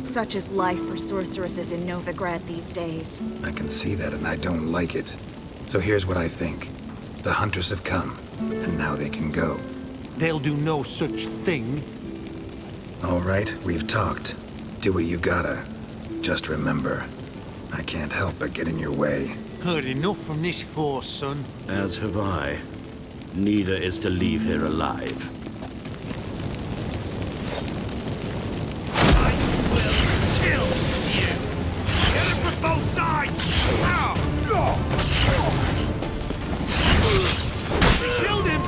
Such is life for sorceresses in Novigrad these days. I can see that and I don't like it. So here's what I think. The hunters have come, and now they can go. they'll do no such thing. All right, we've talked. Do what you gotta. Just remember, I can't help but get in your way. Heard enough from this horse, son. As have I. Neither is to leave here alive. I will kill you! Get it from both sides! Killed him!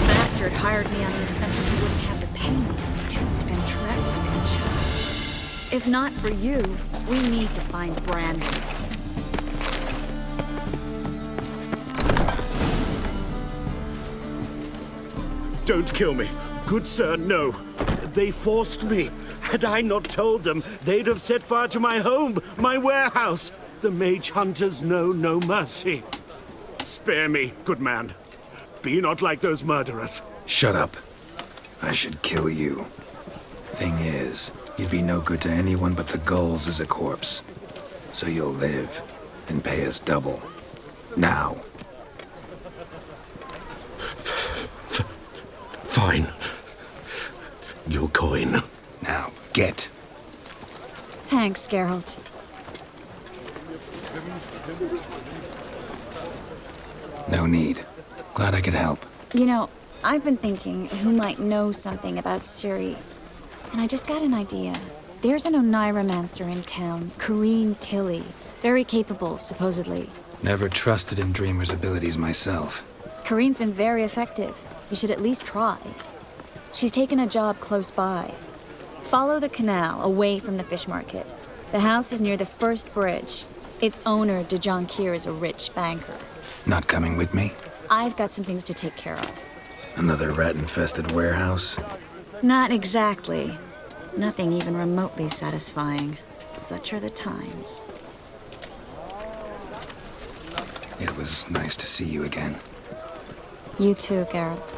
Bastard hired me on the assumption he wouldn't have to pay me, toot and tread like a child. If not for you, we need to find Brandon. Don't kill me. Good sir, no. They forced me. Had I not told them, they'd have set fire to my home, my warehouse. The mage hunters know no mercy. Spare me, good man. Be not like those murderers. Shut up. I should kill you. Thing is, you'd be no good to anyone but the gulls as a corpse. So you'll live and pay us double. Now. Fine. Your coin. Now, get. Thanks, Geralt. No need. Glad I could help. You know, I've been thinking who might know something about Ciri. And I just got an idea. There's an Oneiromancer in town, Corrine Tilly. Very capable, supposedly. Never trusted in Dreamer's abilities myself. Corrine's been very effective. You should at least try. She's taken a job close by. Follow the canal away from the fish market. The house is near the first bridge. Its owner, de Jonquier, is a rich banker. Not coming with me? I've got some things to take care of. Another rat-infested warehouse? Not exactly. Nothing even remotely satisfying. Such are the times. It was nice to see you again. You too, Geralt.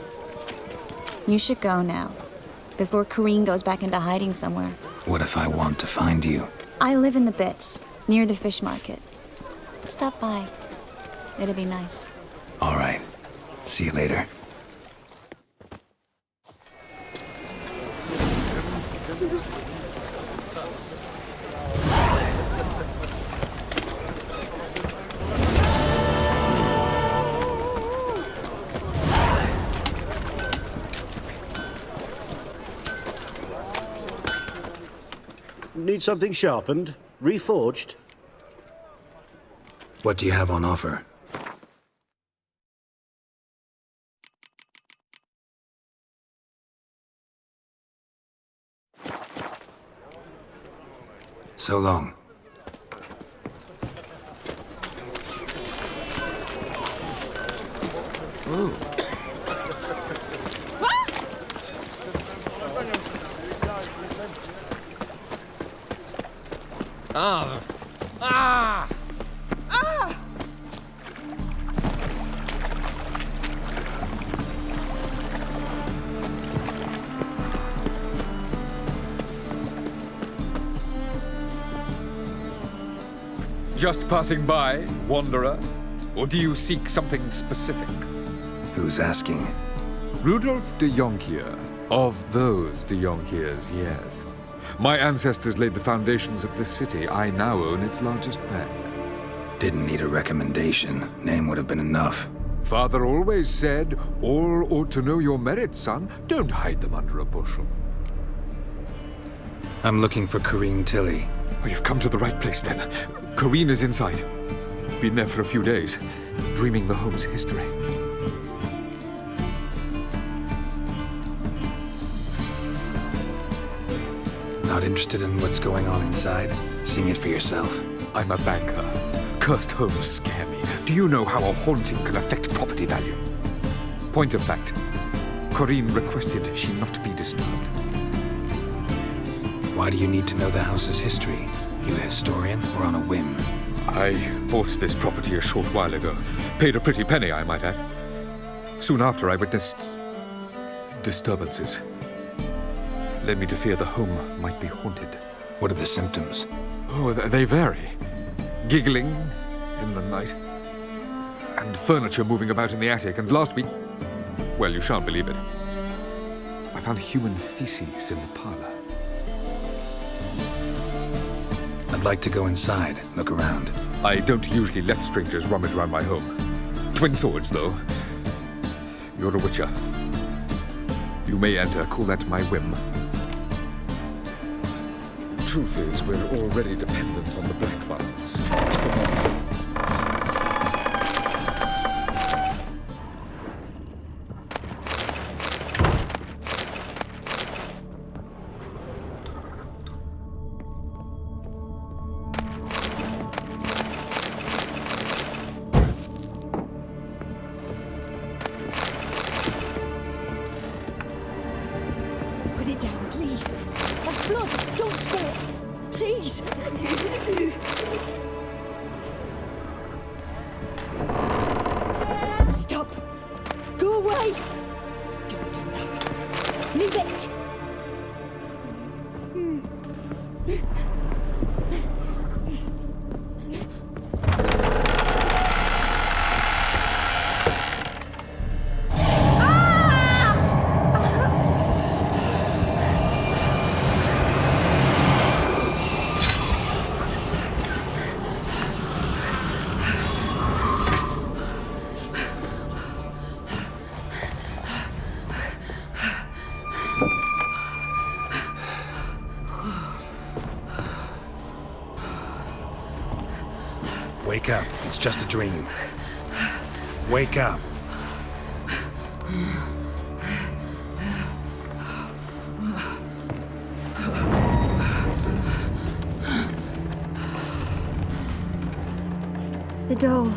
You should go now, before Corrine goes back into hiding somewhere. What if I want to find you? I live in the Bits, near the fish market. Stop by. It'll be nice. All right. See you later. Need something sharpened? Reforged? What do you have on offer? So long. Ooh. Ah! Ah! Ah! Just passing by, wanderer? Or do you seek something specific? Who's asking? Rudolf de Jonquier. Of those de Jonquiers, yes. My ancestors laid the foundations of this city. I now own its largest bank. Didn't need a recommendation. Name would have been enough. Father always said, all ought to know your merits, son. Don't hide them under a bushel. I'm looking for Corrine Tilly. Oh, you've come to the right place, then. Corrine is inside. Been there for a few days, dreaming the home's history. Not interested in what's going on inside? Seeing it for yourself? I'm a banker. Cursed homes scare me. Do you know how a haunting can affect property value? Point of fact, Corrine requested she not be disturbed. Why do you need to know the house's history? You a historian or on a whim? I bought this property a short while ago. Paid a pretty penny, I might add. Soon after, I witnessed disturbances. Led me to fear the home might be haunted. What are the symptoms? Oh, they vary. Giggling in the night. And furniture moving about in the attic, and last week... Well, you shan't believe it. I found human feces in the parlor. I'd like to go inside, look around. I don't usually let strangers rummage around my home. Twin swords, though. You're a witcher. You may enter, call that my whim. Truth is, we're already dependent on the black ones. Put it down, please. That's blood. Don't spill it. Please. Stop. Go away. Don't do that. Leave it. Wake up. It's just a dream. Wake up. The doll.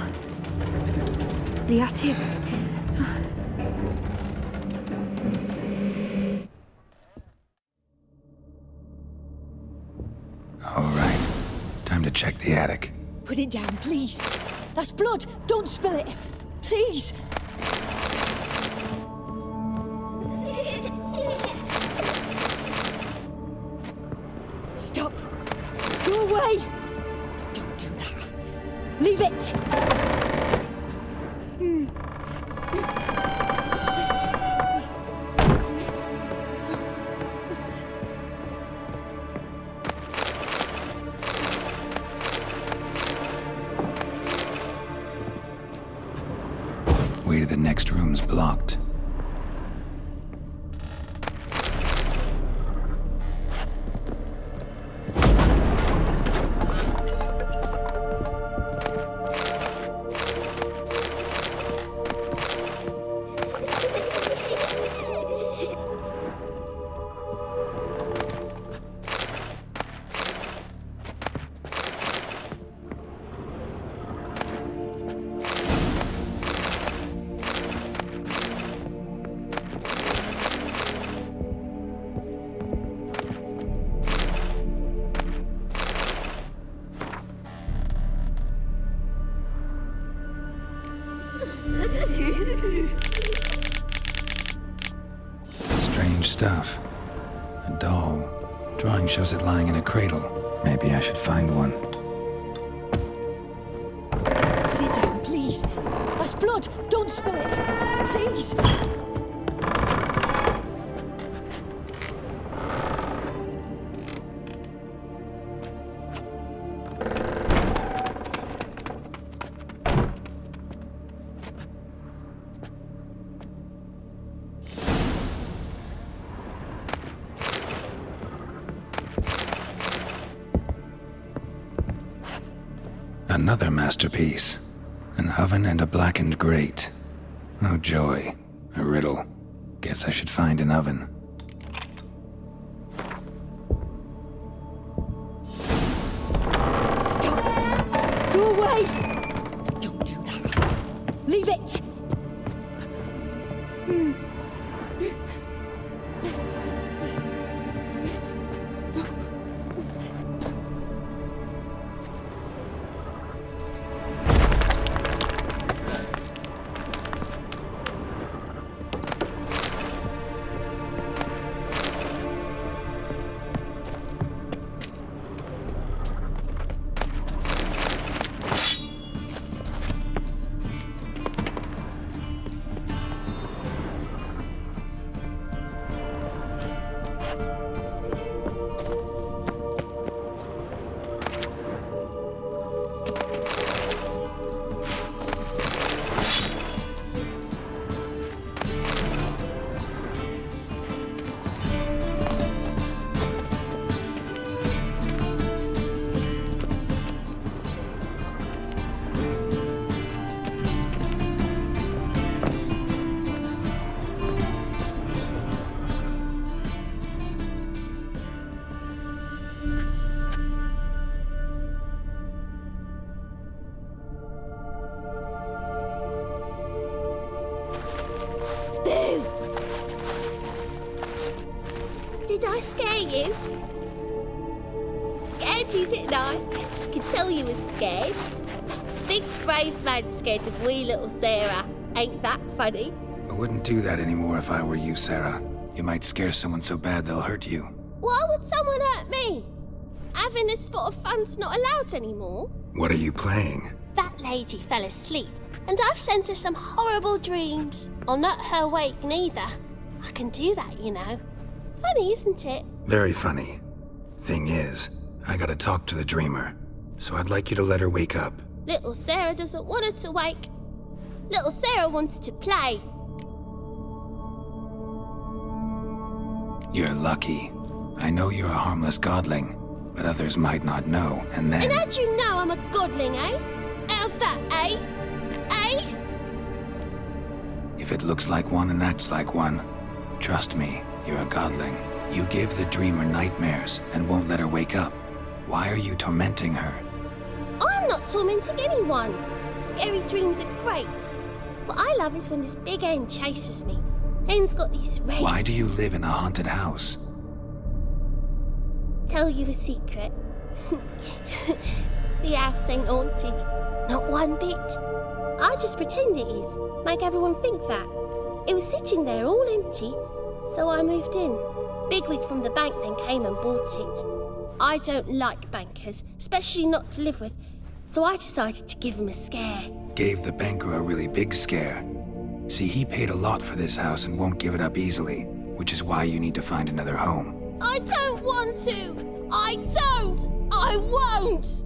The attic. All right. Time to check the attic. Put it down, please. That's blood. Don't spill it. Please. Stop. Go away. Don't do that. Leave it. Way to the next room's blocked. Strange stuff. A doll. Drawing shows it lying in a cradle. Maybe I should find one. Put it down, please. That's blood. Don't spill it. Please. Another masterpiece. An oven and a blackened grate. Oh joy. A riddle. Guess I should find an oven. Stop. Go away. Don't do that. Leave it. I scare you? Scared you, didn't I? Could tell you was scared. Big brave man scared of wee little Sarah. Ain't that funny? I wouldn't do that anymore if I were you, Sarah. You might scare someone so bad they'll hurt you. Why would someone hurt me? Having a spot of fun's not allowed anymore. What are you playing? That lady fell asleep, and I've sent her some horrible dreams. I'll not her wake neither. I can do that, you know. Funny, isn't it? Very funny. Thing is, I gotta talk to the dreamer, so I'd like you to let her wake up. Little Sarah doesn't want her to wake. Little Sarah wants to play. You're lucky. I know you're a harmless godling, but others might not know, and then... And how'd you know I'm a godling, eh? How's that, eh? Eh? If it looks like one and acts like one, trust me, you're a godling. You give the dreamer nightmares and won't let her wake up. Why are you tormenting her? I'm not tormenting anyone. Scary dreams are great. What I love is when this big hen chases me. Hen's got these red... Why do you live in a haunted house? Tell you a secret. The house ain't haunted. Not one bit. I just pretend it is. Make everyone think that. It was sitting there all empty, so I moved in. Bigwig from the bank then came and bought it. I don't like bankers, especially not to live with, so I decided to give him a scare. Gave the banker a really big scare. See, he paid a lot for this house and won't give it up easily, which is why you need to find another home. I don't want to! I don't! I won't!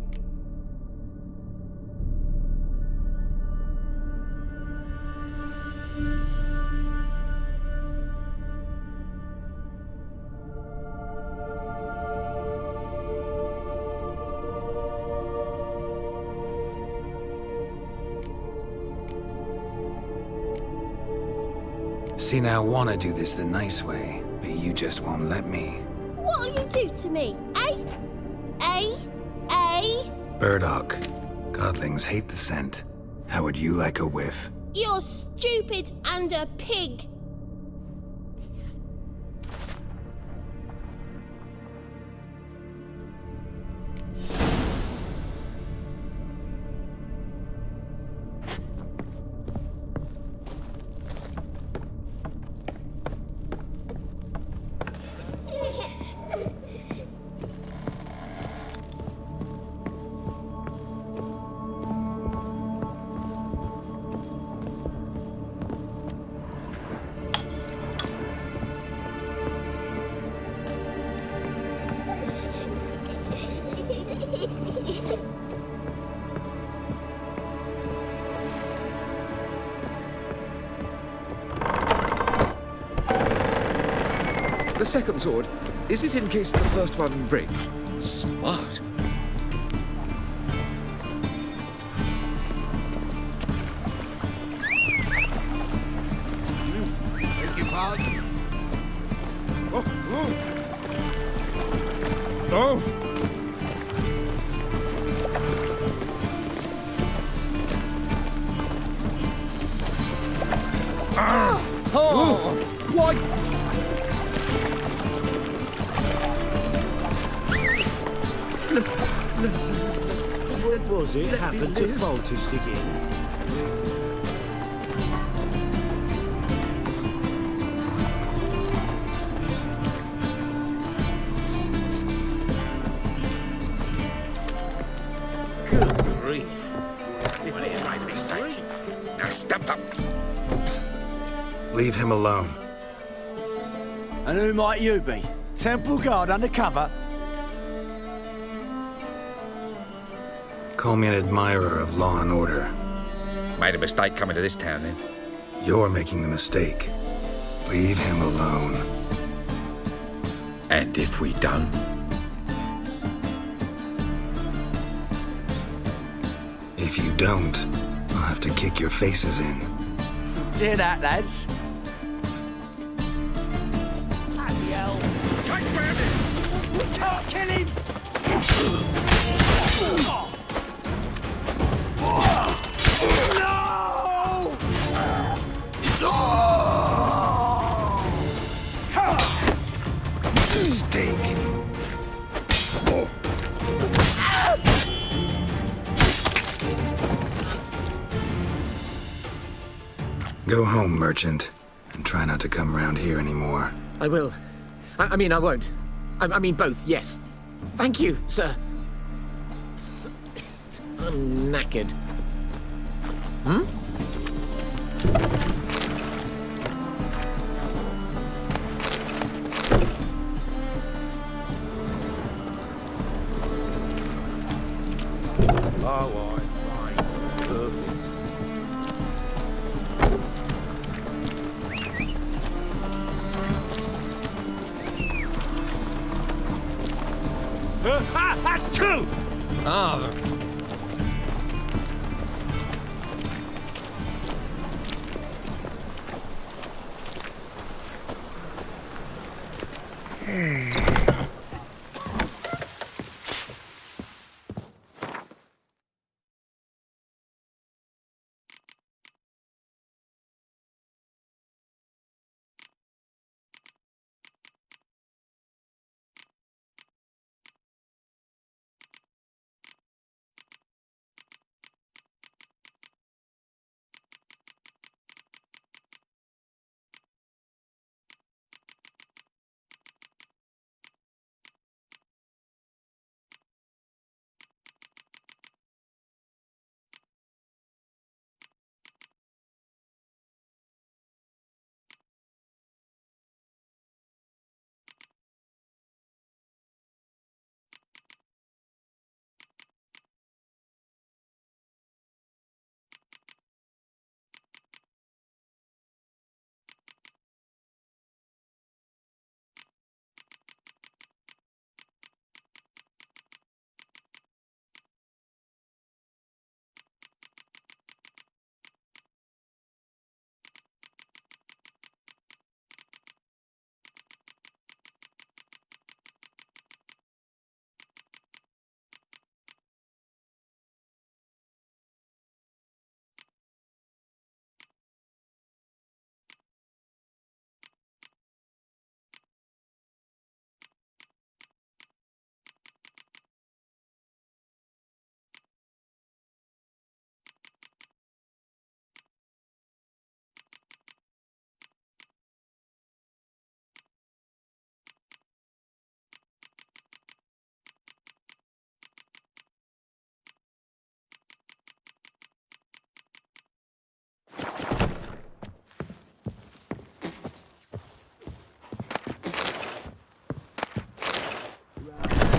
See, now I want to do this the nice way, but you just won't let me. What'll you do to me, eh? Eh? Eh? Burdock. Godlings hate the scent. How would you like a whiff? You're stupid and a pig. The second sword, is it in case the first one breaks? Smart. Beg your pardon? Oh! Oh! Why? What was it happened to Foltest again? Good grief. Well, it's my mistake. Now step up. Leave him alone. And who might you be? Temple Guard undercover? Call me an admirer of law and order. Made a mistake coming to this town, then. You're making the mistake. Leave him alone. And if we don't? If you don't, I'll have to kick your faces in. Cheer that, lads. Bloody hell. Change round! We can't kill him! Go home, merchant, and try not to come around here anymore. I will. I mean, I won't. I mean, both, yes. Thank you, sir. I'm knackered. Hmm? Oh, right. Perfect. Achoo! Ah.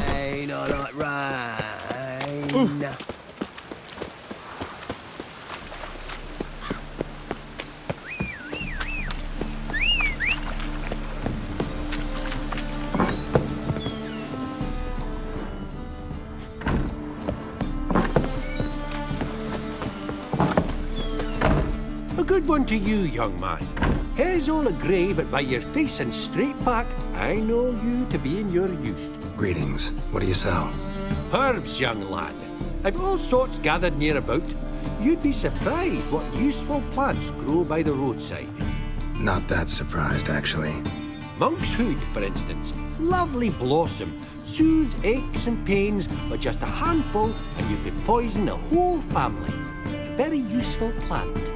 Rain, I like rain. A good one to you, young man. Hair's all a-grey, but by your face and straight back, I know you to be in your youth. Greetings. What do you sell? Herbs, young lad. I've all sorts gathered near about. You'd be surprised what useful plants grow by the roadside. Not that surprised, actually. Monk's hood, for instance. Lovely blossom. Soothes aches and pains with just a handful, and you could poison a whole family. A very useful plant.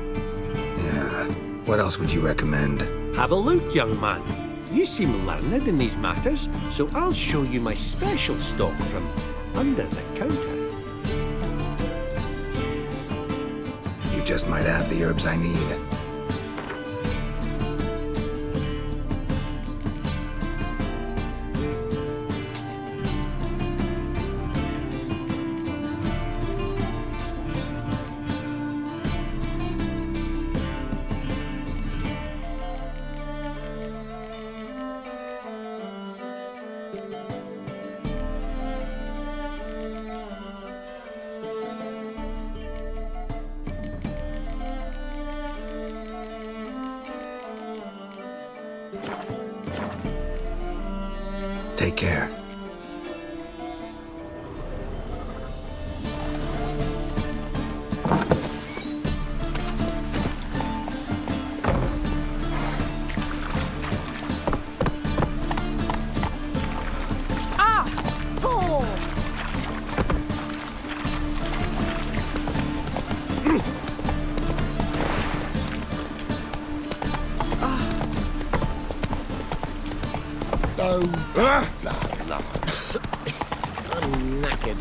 Yeah. What else would you recommend? Have a look, young man. You seem learned in these matters, so I'll show you my special stock from under the counter. You just might have the herbs I need. Take care. Oh, blah, blah. I'm knackered.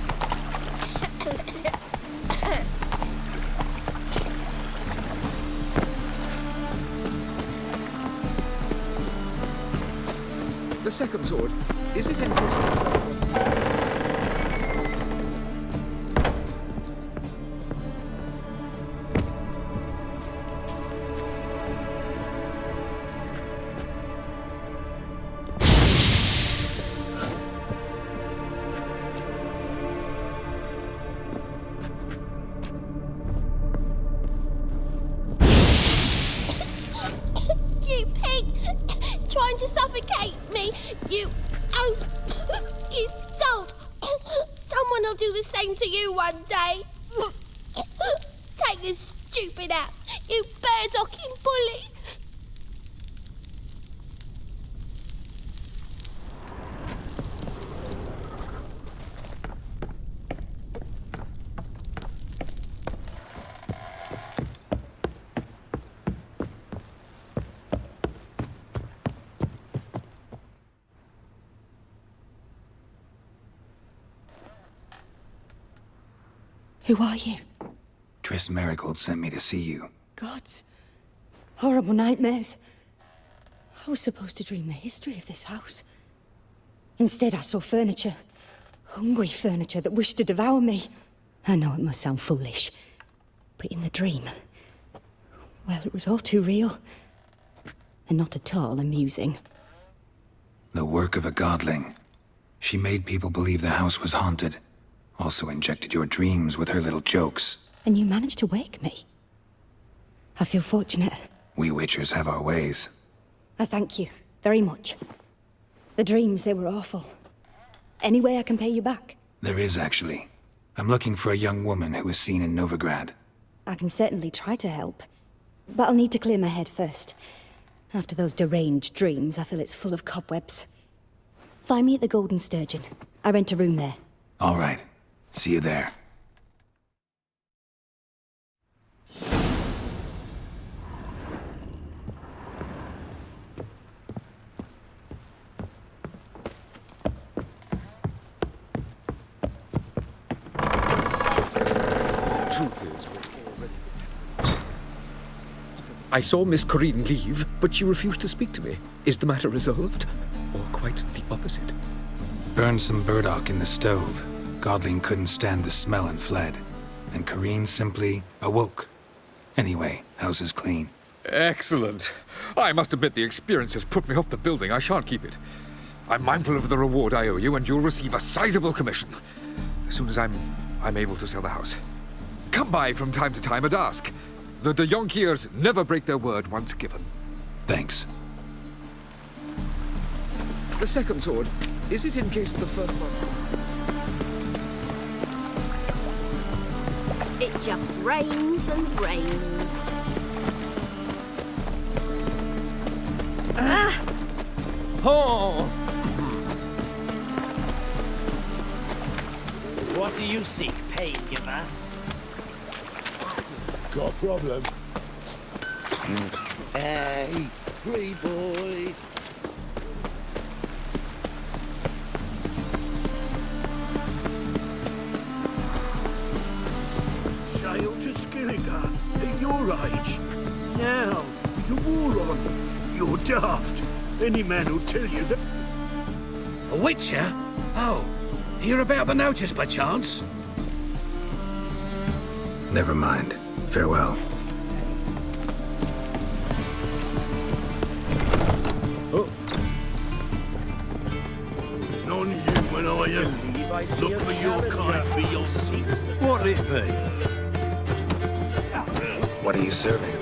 The second sword, is it in case the first one? You pig! Trying to suffocate me! You don't! Someone will do the same to you one day! Take this stupid axe, you bird-docking bully! Who are you? Triss Marigold sent me to see you. Gods. Horrible nightmares. I was supposed to dream the history of this house. Instead, I saw furniture. Hungry furniture that wished to devour me. I know it must sound foolish, but in the dream, well, it was all too real. And not at all amusing. The work of a godling. She made people believe the house was haunted. Also injected your dreams with her little jokes. And you managed to wake me. I feel fortunate. We witchers have our ways. I thank you very much. The dreams, they were awful. Any way I can pay you back? There is, actually. I'm looking for a young woman who was seen in Novigrad. I can certainly try to help. But I'll need to clear my head first. After those deranged dreams, I feel it's full of cobwebs. Find me at the Golden Sturgeon. I rent a room there. All right. See you there. Truth is, I saw Miss Corinne leave, but she refused to speak to me. Is the matter resolved? Or quite the opposite? Burned some burdock in the stove. Godling couldn't stand the smell and fled. And Corinne simply awoke. Anyway, house is clean. Excellent. I must admit the experience has put me off the building. I shan't keep it. I'm mindful of the reward I owe you, and you'll receive a sizable commission. As soon as I'm able to sell the house. Come by from time to time and ask. The de Jonkiers never break their word once given. Thanks. The second sword, is it in case the first one... It just rains and rains. Oh! What do you seek, pain giver? Got a problem? Hey, free boy. Sail to Skillinger at your age. Now, with the war on, you're daft. Any man will tell you that... A witcher? Oh, hear about the notice by chance? Never mind. Farewell. Oh. Non-human, are you? Look for your kind beyond. What'll it be? What are you serving?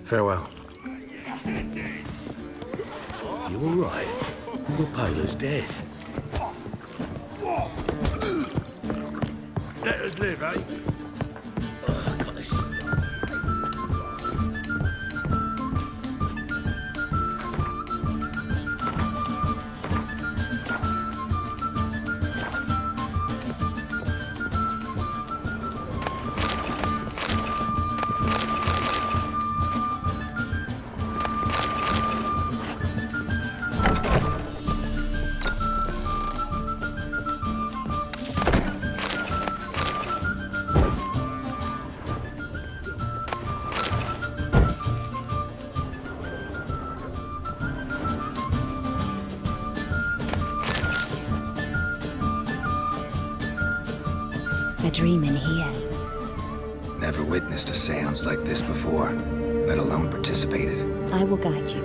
Farewell. You all right? Your Paler's dead. Let us live, eh? A dream in here. Never witnessed a seance like this before, let alone participated. I will guide you.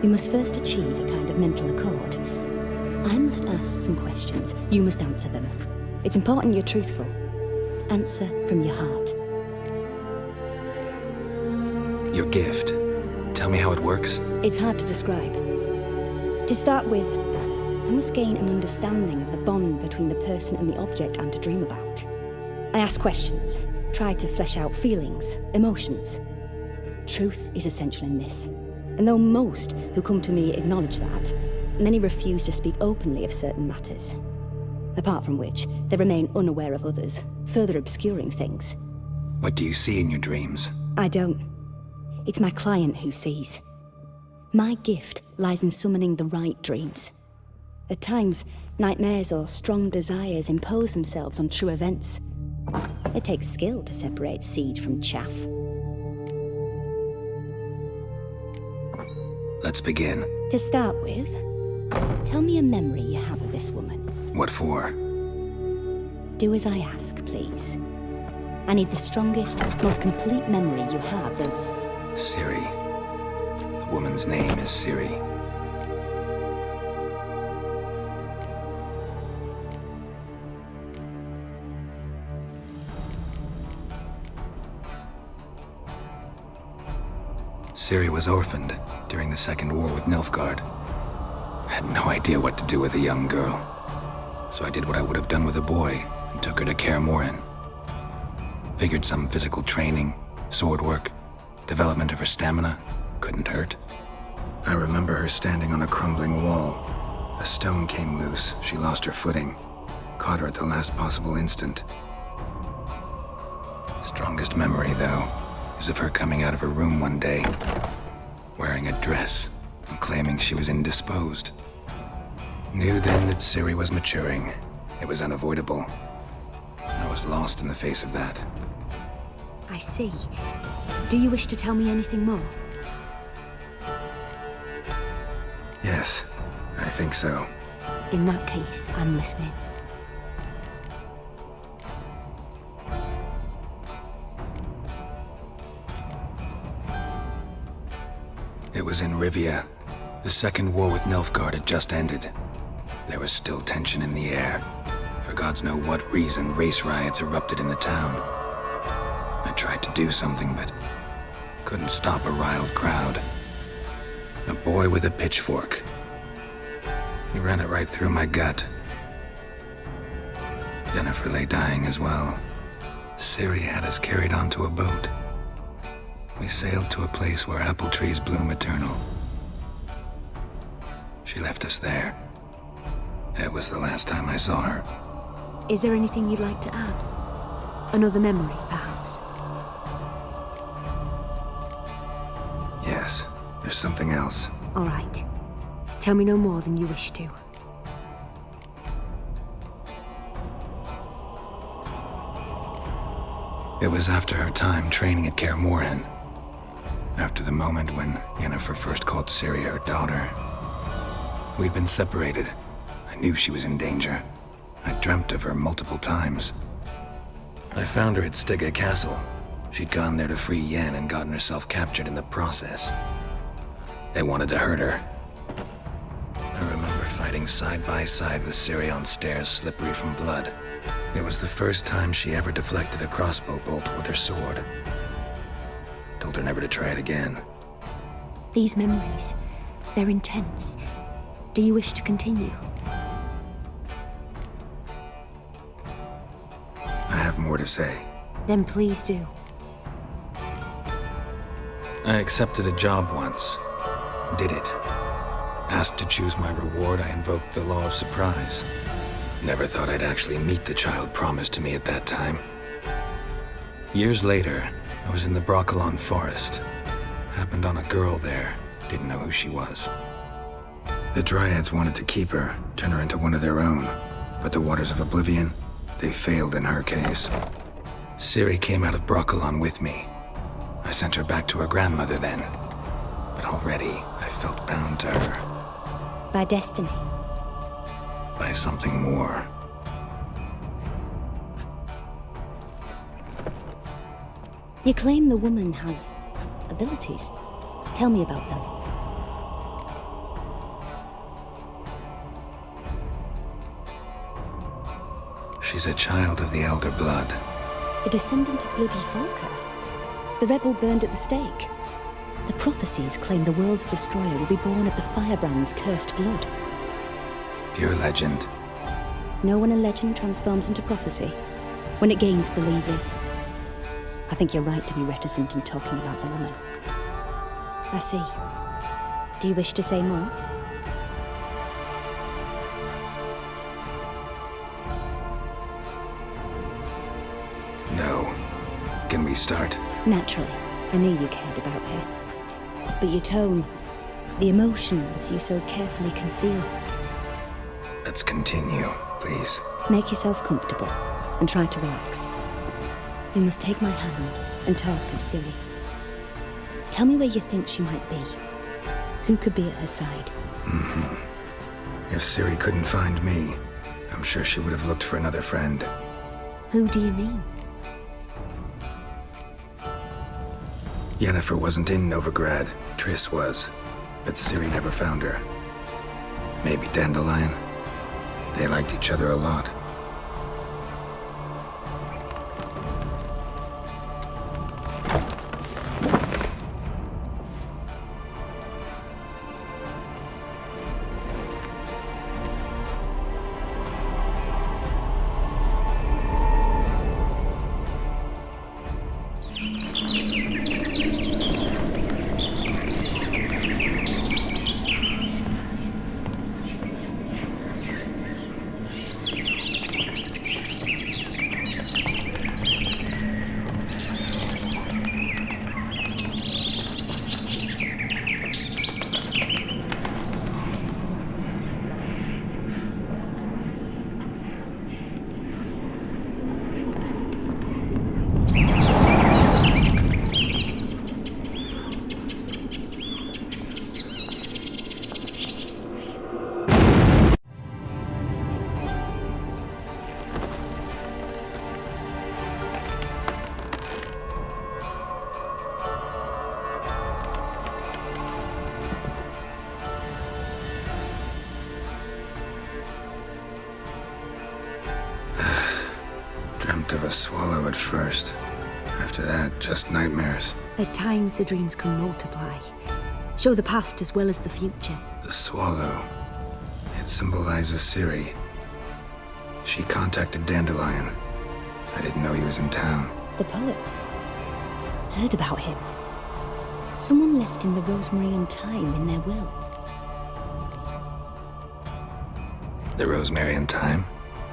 You must first achieve a kind of mental accord. I must ask some questions. You must answer them. It's important you're truthful. Answer from your heart. Your gift. Tell me how it works. It's hard to describe. To start with, I must gain an understanding of the bond between the person and the object I'm to dream about. I ask questions, try to flesh out feelings, emotions. Truth is essential in this. And though most who come to me acknowledge that, many refuse to speak openly of certain matters. Apart from which, they remain unaware of others, further obscuring things. What do you see in your dreams? I don't. It's my client who sees. My gift lies in summoning the right dreams. At times, nightmares or strong desires impose themselves on true events. It takes skill to separate seed from chaff. Let's begin. To start with, tell me a memory you have of this woman. What for? Do as I ask, please. I need the strongest, most complete memory you have of... Ciri. The woman's name is Ciri. Ciri was orphaned during the Second War with Nilfgaard. I had no idea what to do with a young girl, so I did what I would have done with a boy and took her to Kaer Morhen. Figured some physical training, sword work, development of her stamina couldn't hurt. I remember her standing on a crumbling wall. A stone came loose, she lost her footing, caught her at the last possible instant. Strongest memory, though, is of her coming out of her room one day, wearing a dress and claiming she was indisposed. Knew then that Ciri was maturing. It was unavoidable. I was lost in the face of that. I see. Do you wish to tell me anything more? Yes, I think so. In that case, I'm listening. It was in Rivia. The Second War with Nilfgaard had just ended. There was still tension in the air. For gods know what reason, race riots erupted in the town. I tried to do something, but couldn't stop a riled crowd. A boy with a pitchfork. He ran it right through my gut. Yennefer lay dying as well. Ciri had us carried onto a boat. We sailed to a place where apple trees bloom eternal. She left us there. It was the last time I saw her. Is there anything you'd like to add? Another memory, perhaps? Yes, there's something else. All right. Tell me no more than you wish to. It was after her time training at Kaer Morhen. After the moment when Yennefer first called Ciri her daughter. We'd been separated. I knew she was in danger. I dreamt of her multiple times. I found her at Stygga Castle. She'd gone there to free Yen and gotten herself captured in the process. They wanted to hurt her. I remember fighting side by side with Ciri on stairs slippery from blood. It was the first time she ever deflected a crossbow bolt with her sword. Told her never to try it again. These memories, they're intense. Do you wish to continue? I have more to say. Then please do. I accepted a job once. Did it. Asked to choose my reward, I invoked the law of surprise. Never thought I'd actually meet the child promised to me at that time. Years later, I was in the Broccolon forest. Happened on a girl there. Didn't know who she was. The Dryads wanted to keep her, turn her into one of their own. But the Waters of Oblivion, they failed in her case. Ciri came out of Broccolon with me. I sent her back to her grandmother then. But already, I felt bound to her. By destiny. By something more. You claim the woman has abilities. Tell me about them. She's a child of the Elder Blood. A descendant of bloody Falker. The rebel burned at the stake. The prophecies claim the world's destroyer will be born of the firebrand's cursed blood. Pure legend. Know when a legend transforms into prophecy? When it gains believers. I think you're right to be reticent in talking about the woman. I see. Do you wish to say more? No. Can we start? Naturally. I knew you cared about her. But your tone, the emotions you so carefully conceal. Let's continue, please. Make yourself comfortable and try to relax. You must take my hand and talk of Ciri. Tell me where you think she might be. Who could be at her side? If Ciri couldn't find me, I'm sure she would have looked for another friend. Who do you mean? Yennefer wasn't in Novigrad. Triss was. But Ciri never found her. Maybe Dandelion. They liked each other a lot. Dreamt of a swallow at first. After that, just nightmares. At times the dreams can multiply. Show the past as well as the future. The swallow. It symbolizes Ciri. She contacted Dandelion. I didn't know he was in town. The poet. Heard about him. Someone left him the rosemary and thyme in their will. The rosemary and thyme?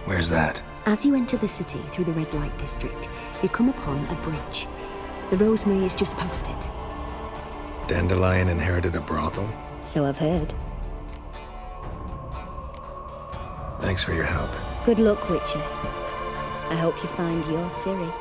Where's that? As you enter the city through the red light district, you come upon a bridge. The rosemary is just past it. Dandelion inherited a brothel? So I've heard. Thanks for your help. Good luck, Witcher. I hope you find your Ciri.